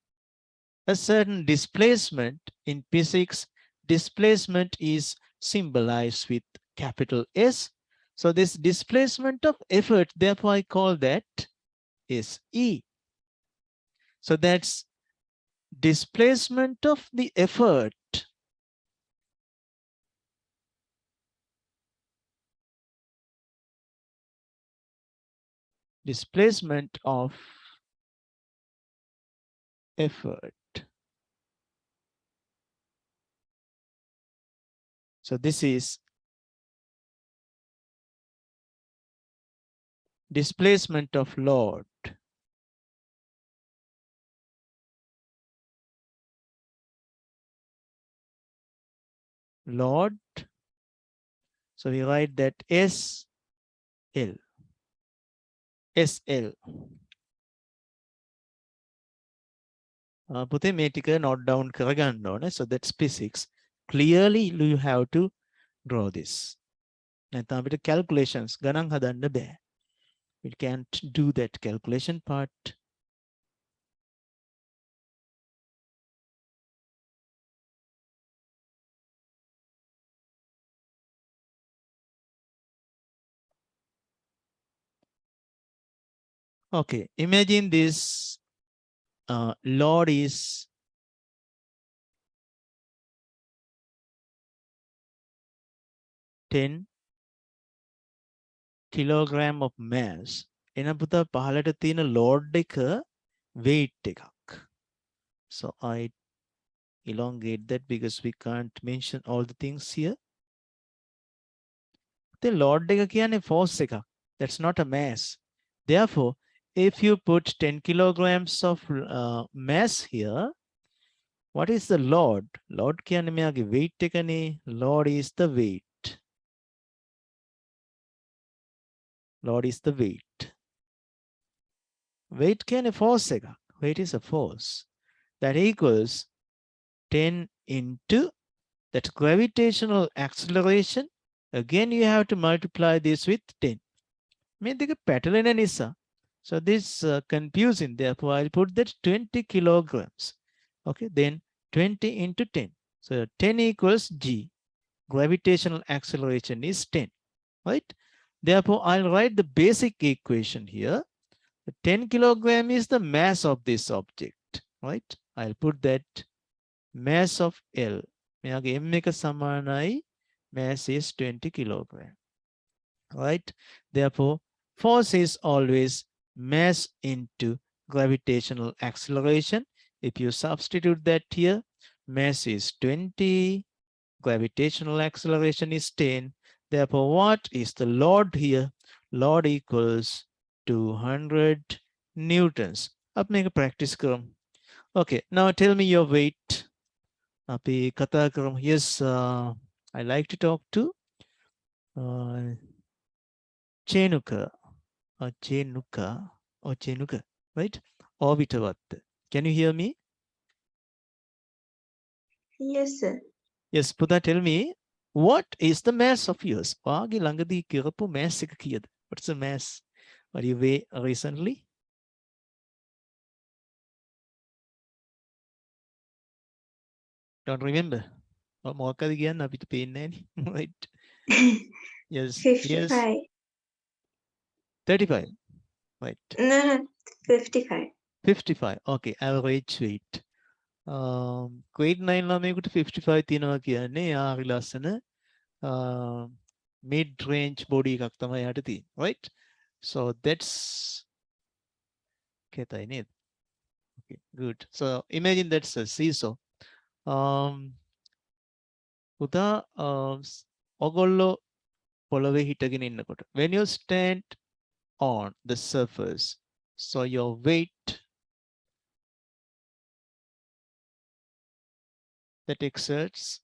a certain displacement. In physics, displacement is symbolized with capital S. So this displacement of effort, therefore I call that is E. So that's displacement of the effort. Displacement of effort. So this is displacement of load. Load. So we write that SL. SL. පුතේ මේ ටික note down කරගන්න ඕනේ. So that's physics. Clearly you have to draw this. නැත්නම් අපිට calculations ගණන් හදන්න බෑ. We can't do that calculation part. Okay, imagine this load is 10 kilogram of mass. එන පුතා පහලට තියෙන load එක weight එකක්. So I elongate that because we can't mention all the things here. The load එක කියන්නේ force එකක්. That's not a mass. Therefore, if you put 10 kilograms of mass here, what is the load? Load කියන්නේ මෙයාගේ weight එකනේ. Load is the weight. Load is the weight. Weight කියන්නේ force එකක්. Weight is a force. That equals 10 into that gravitational acceleration. Again, you have to multiply this with 10. මේ දෙක පැටලෙන නිසා. So this confusing. Therefore, I'll put that 20 kilograms. Okay, then 20 into 10. So 10 equals G. Gravitational acceleration is 10. Right? Therefore, I'll write the basic equation here. The 10 kilogram is the mass of this object. Right? I'll put that mass of L. මෙයාගේ M එක සමානයි mass is 20 kilogram. Right? Therefore, force is always mass into gravitational acceleration. If you substitute that here, mass is 20, gravitational acceleration is 10. Therefore, what is the load here? Load equals 200 newtons. Up make a practice කරමු. Okay, now tell me your weight. අපි කතා කරමු. Yes, I like to talk to Chenuka. Chenuka or Chenuka, right? Orbitavat. Can you hear me? Yes, sir. Yes, Puta, tell me, what is the mass of yours? වාගේ ළඟදී කරපු mass එක කීයද? What's the mass? What you weigh recently? Don't remember. මොකක්ද කියන්න අපිට පේන්නේ නැහැ. Right? Yes. 55. Yes. 35. Right. No, 55. 55. Okay, average weight. Grade 9 ළමයෙකුට 55 තියෙනවා කියන්නේ යාරි ලස්සන mid range body එකක් තමයි යාට තියෙන්නේ. Right? So that's කේතයි නේද? Okay, good. So imagine that's a seesaw. පුතා ඔගොල්ලෝ පොළවේ හිටගෙන ඉන්නකොට when you stand on the surface, so your weight that exerts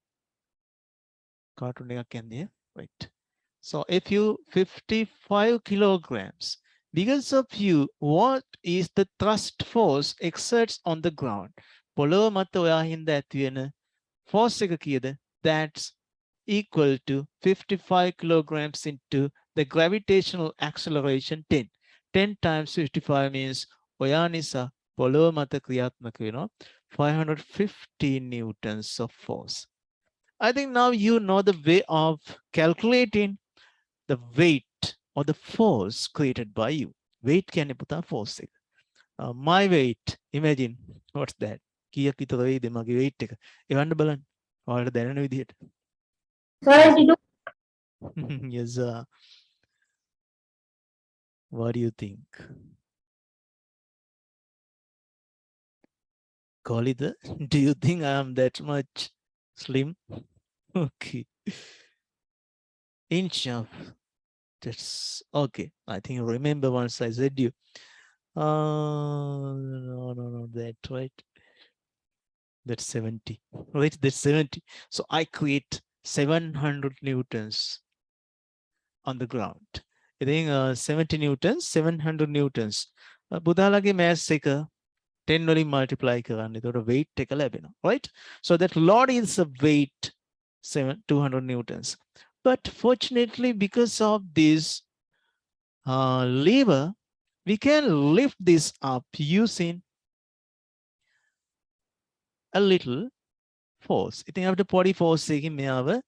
cartoon එකක් යන්නේ, right? So if you 55 kilograms, because of you, what is the thrust force exerts on the ground? පොළොව මත ඔයා හින්දා ඇති වෙන force එක කීයද? That's equal to 55 kilograms into the gravitational acceleration 10. 10 times 55 means ඔයා නිසා පොළොව මත ක්‍රියාත්මක වෙනවා 550 newtons of force. I think now you know the way of calculating the weight or the force created by you. Weight කියන්නේ පුතා force එක. My weight, imagine, what's that? කීයක් විතර වේද මගේ weight එක? එවන්න බලන්න. ඔයාලට දැනෙන විදිහට. 42. Yes. What do you think? Khalida, do you think I am that much slim? Okay. Inch of That's okay. I think you remember once I said you. No, that right. That's 70. Right, that's 70. So I create 700 newtons on the ground. I think 70 newtons, 700 newtons. පුතාලගේ mass එක 10 වලින් multiply කරන්න. එතකොට weight එක ලැබෙනවා. Right? So that load is a weight 200 newtons. But fortunately, because of this lever, we can lift this up using a little force. I think after 40 force එකකින් මෙයාව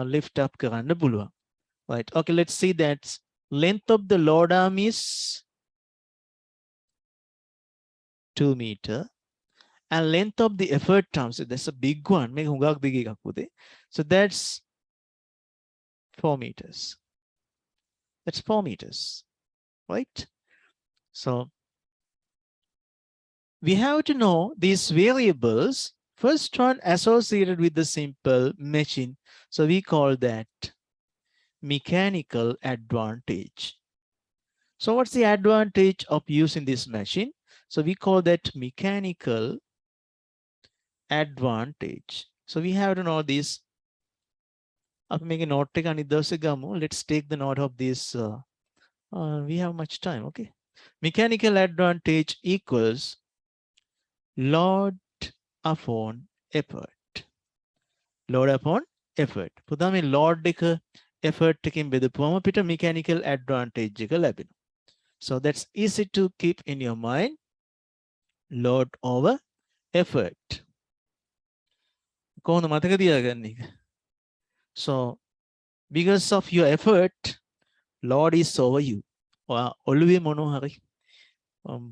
lift up කරන්න පුළුවන්. Right. Okay, let's see that length of the load arm is 2 meter. And length of the effort arm, so that's a big one. මේක හුඟක් දිග එකක් පුතේ. So that's 4 meters. That's 4 meters. Right? So we have to know these variables. First one associated with the simple machine. So we call that mechanical advantage. So what's the advantage of using this machine? So we call that mechanical advantage. So we have to know this. Let's take the note of this. We have much time. Okay. Mechanical advantage equals load upon effort. Load upon effort. පුතා මේ load එක effort එකෙන් බෙදපුවම අපිට mechanical advantage එක ලැබෙනවා. So that's easy to keep in your mind. Load over effort. කොහොමද මතක තියාගන්නේ එක? So because of your effort, load is over you. ඔළුවේ මොනවා හරි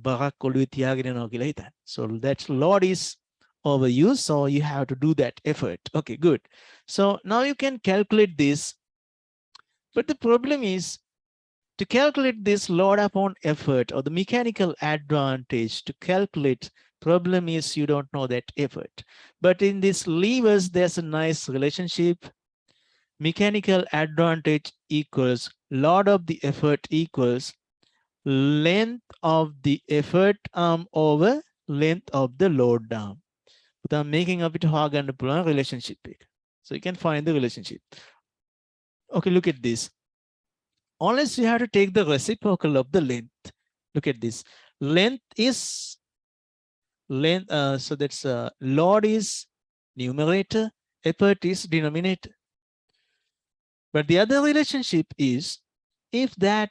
බරක් ඔළුවේ තියාගෙන යනවා කියලා හිතන්න. So that load is over you, so you have to do that effort. Okay, good. So now you can calculate this. But the problem is to calculate this load upon effort or the mechanical advantage to calculate, problem is you don't know that effort. But in these levers, there's a nice relationship. Mechanical advantage equals load of the effort equals length of the effort arm over length of the load arm. But I'm making a bit hard and a relationship. So you can find the relationship. Okay, look at this. Unless you have to take the reciprocal of the length. Look at this. Length is length. So that's load is numerator, effort is denominator. But the other relationship is if that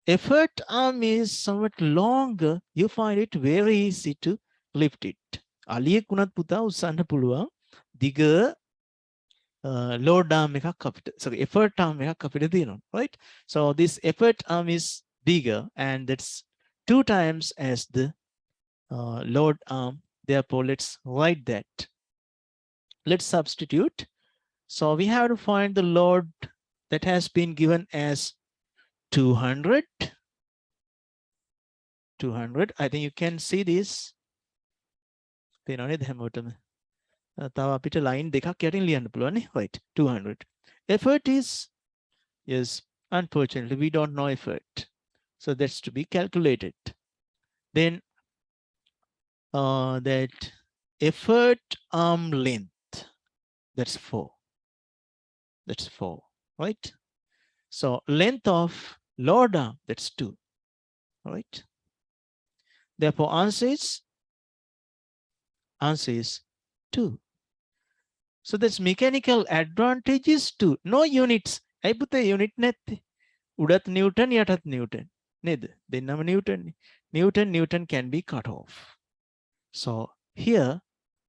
effort arm is somewhat longer, you find it very easy to lift it. අලියෙක් වුණත් පුතා උස්සන්න පුළුවන් දිග load arm එකක් අපිට, sorry, effort arm එකක් අපිට තියෙනවා, right? So this effort arm is bigger and that's 2 times as the load arm. Therefore, let's write that. Let's substitute. So we have to find the load that has been given as 200. 200. I think you can see this. තව අපිට line දෙකක් යටින් ලියන්න පුළුවන් නේ. Right. 200. Effort is, yes, unfortunately we don't know effort. So that's to be calculated. Then that effort arm length, that's 4. That's 4, right? So length of load arm, that's 2, right? Therefore answer is 2. So that's mechanical advantage is 2. No units. I put the unit නැත්තේ. උඩත් Newton යටත් Newton. නේද? දෙන්නම Newton. Newton can be cut off. So here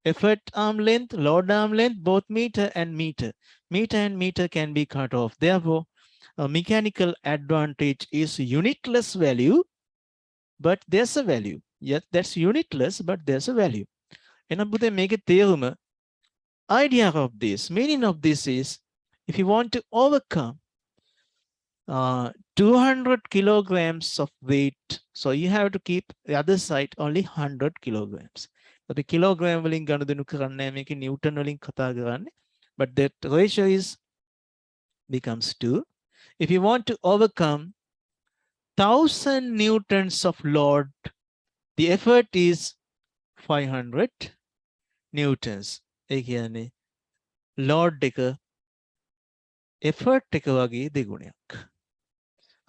effort arm length, load arm length, both meter and meter. Meter and meter can be cut off. Therefore, a mechanical advantage is unitless value, but there's a value. Yes, that's unitless, but there's a value. And make it තේරුම, idea of this, meaning of this is, if you want to overcome 200 kilograms of weight, so you have to keep the other side only 100 kilograms. But the kilogram වලින් ගනුදෙනු කරන්නේ මේක Newton වලින් කතා කරන්නේ. But that ratio is becomes 2. If you want to overcome 1000 newtons of load, the effort is 500 newtons. ඒ කියන්නේ load එක effort එක වගේ දෙගුණයක්.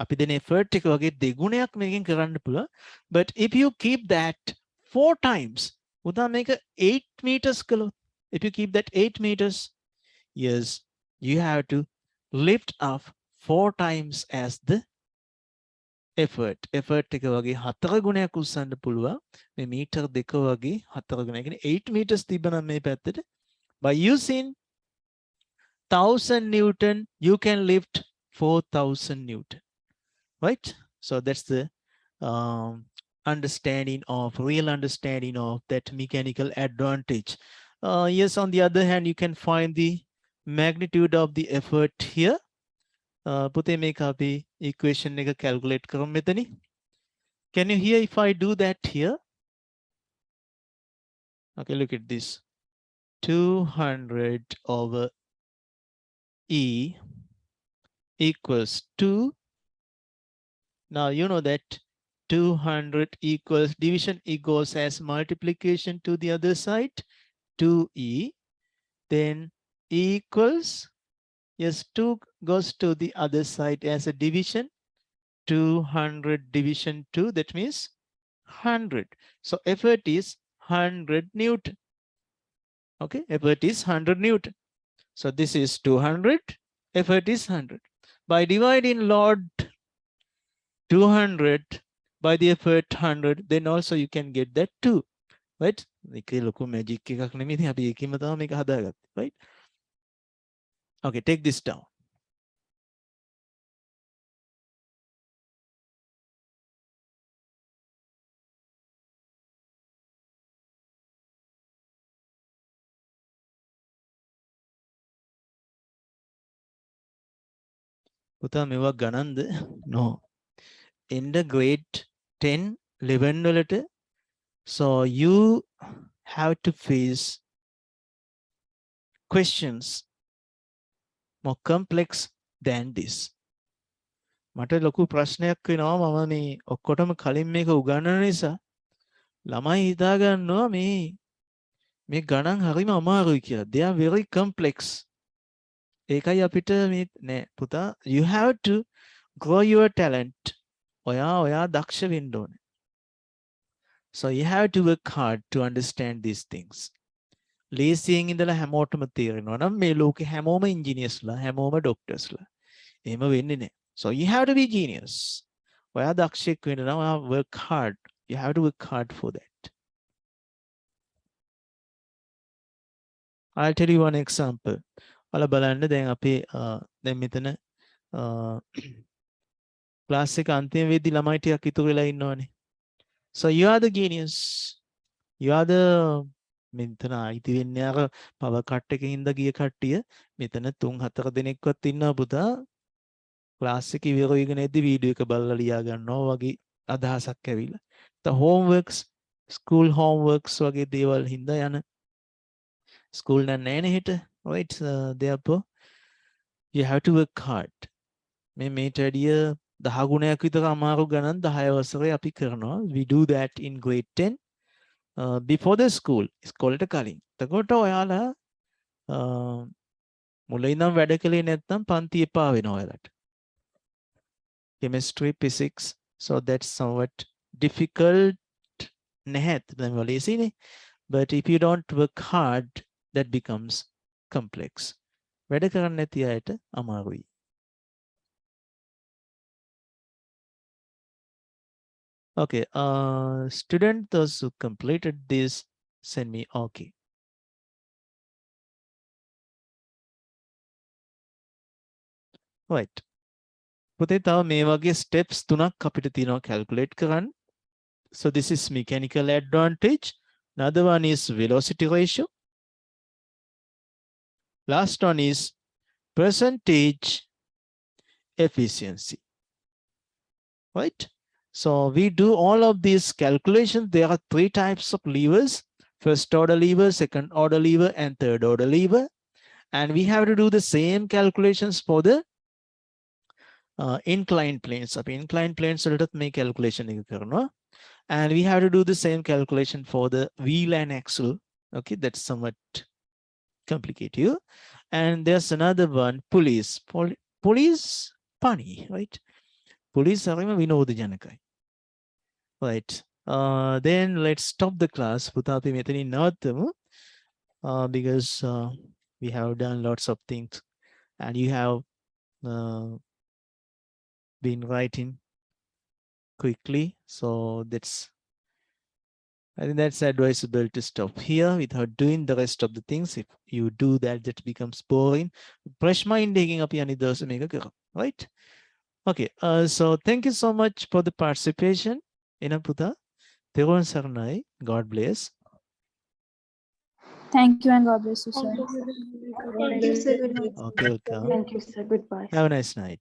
අපි දෙන effort එක වගේ දෙගුණයක් මේකෙන් කරන්න පුළුවන්. But if you keep that 4 times, උදා මේක 8 meters කළොත්, if you keep that 8 meters, yes, you have to lift up 4 times as the effort. Effort එක වගේ 4 ගුණයක් උස්සන්න පුළුවන්. මේ මීටර් 2 වගේ 4 ගුණයක්. කියන්නේ 8 meters තිබ්බනම් මේ පැත්තට, by using 1000 Newton, you can lift 4000 Newton, right? So that's the understanding of, real understanding of that mechanical advantage. Yes, on the other hand, you can find the magnitude of the effort here. පුතේ මේක අපි equation එක calculate කරමු මෙතනින්. Can you hear if I do that here? Okay, look at this. 200 over E equals 2. Now you know that 200 equals division equals as multiplication to the other side, 2E. Then E equals, yes, 2 goes to the other side as a division. 200 division 2, that means 100. So effort is 100 Newton. Okay, effort is 100 Newton. So this is 200, effort is 100. By dividing load 200 by the effort 100, then also you can get that 2. Right? Magic, right? Okay, take this down. පුතා මේවා ගණන්ද? No. In the grade 10, 11 වලට, so you have to face questions more complex than this. මට ලොකු ප්‍රශ්නයක් වෙනවා මම මේ ඔක්කොටම කලින් මේක උගන්වන නිසා ළමයි හිතා ගන්නවා මේ ගණන් හරිම අමාරුයි කියලා. They are very complex. ඒකයි අපිට මේ නෑ පුතා, you have to grow your talent. ඔයා දක්ෂ වෙන්න ඕනේ. So you have to work hard to understand these things. ලේසියෙන් ඉඳලා හැමෝටම තේරෙනවා නම් මේ ලෝකේ හැමෝම engineersලා, හැමෝම doctorsලා. එහෙම වෙන්නේ නෑ. So you have to be genius. ඔයා දක්ෂෙක් වෙන්න නම් ඔයා work hard. You have to work hard for that. I'll tell you one example. ඔයාලා බලන්න දැන් අපේ දැන් මෙතන ක්ලාස් එක අන්තිම වෙද්දි ළමයි ටිකක් ඉතුරු වෙලා ඉන්නවනේ. So you are the genius. You are the මෙතන අයිති වෙන්නේ අර පවර් කට් එකකින් ඉඳ ගිය කට්ටිය. මෙතන 3-4 දෙනෙක්වත් ඉන්නවා පුතා. ක්ලාස් එක ඉවර වෙගෙන ඉද්දි වීඩියෝ එක බලලා ලියා ගන්නවා වගේ අදහසක් ඇවිල්ලා. The homeworks, school homeworks වගේ දේවල් හින්දා යන school නම් නැහැ නේ හෙට. Right? Therefore, you have to work hard. මේට වැඩිය 10 ගුණයක් විතර අමාරු ගණන් 10 වසරේ අපි කරනවා. We do that in grade 10 before the school. ඉස්කෝලේට කලින්. එතකොට ඔයාලා මුලින් ඉඳන් වැඩ කළේ නැත්නම් පන්ති එපා වෙනවා ඔයාලට. Chemistry, physics, so that's somewhat difficult. නැහැ දැන් වලේසිනේ. But if you don't work hard, that becomes complex. වැඩ කරන්න නැති අයට අමාරුයි. Okay, student, those who completed this, send me okay. Right. පුතේ තව මේ වගේ steps 3ක් අපිට තියෙනවා calculate කරන්න. So this is mechanical advantage. Another one is velocity ratio. Last one is percentage efficiency. Right? So we do all of these calculations. There are 3 types of levers: first order lever, second order lever, and third order lever. And we have to do the same calculations for the inclined planes. So inclined planes වලටත් මේ calculation එක කරනවා. And we have to do the same calculation for the wheel and axle. Okay, that's somewhat complicated. And there's another one, pulleys. Pulleys, funny, right? Pulleys are vinodajanakai. Right. Then let's stop the class. පුතා අපි මෙතනින් නවත්තමු. Because we have done lots of things and you have been writing quickly. So I think that's advisable to stop here without doing the rest of the things. If you do that, that becomes boring. Fresh mind taking up right? Okay. So thank you so much for the participation. Inaputa, Teruvan Saranai. God bless. Thank you and God bless you, sir. Thank you, sir. Good night. Okay, welcome. Thank you, sir. Goodbye. Have a nice night.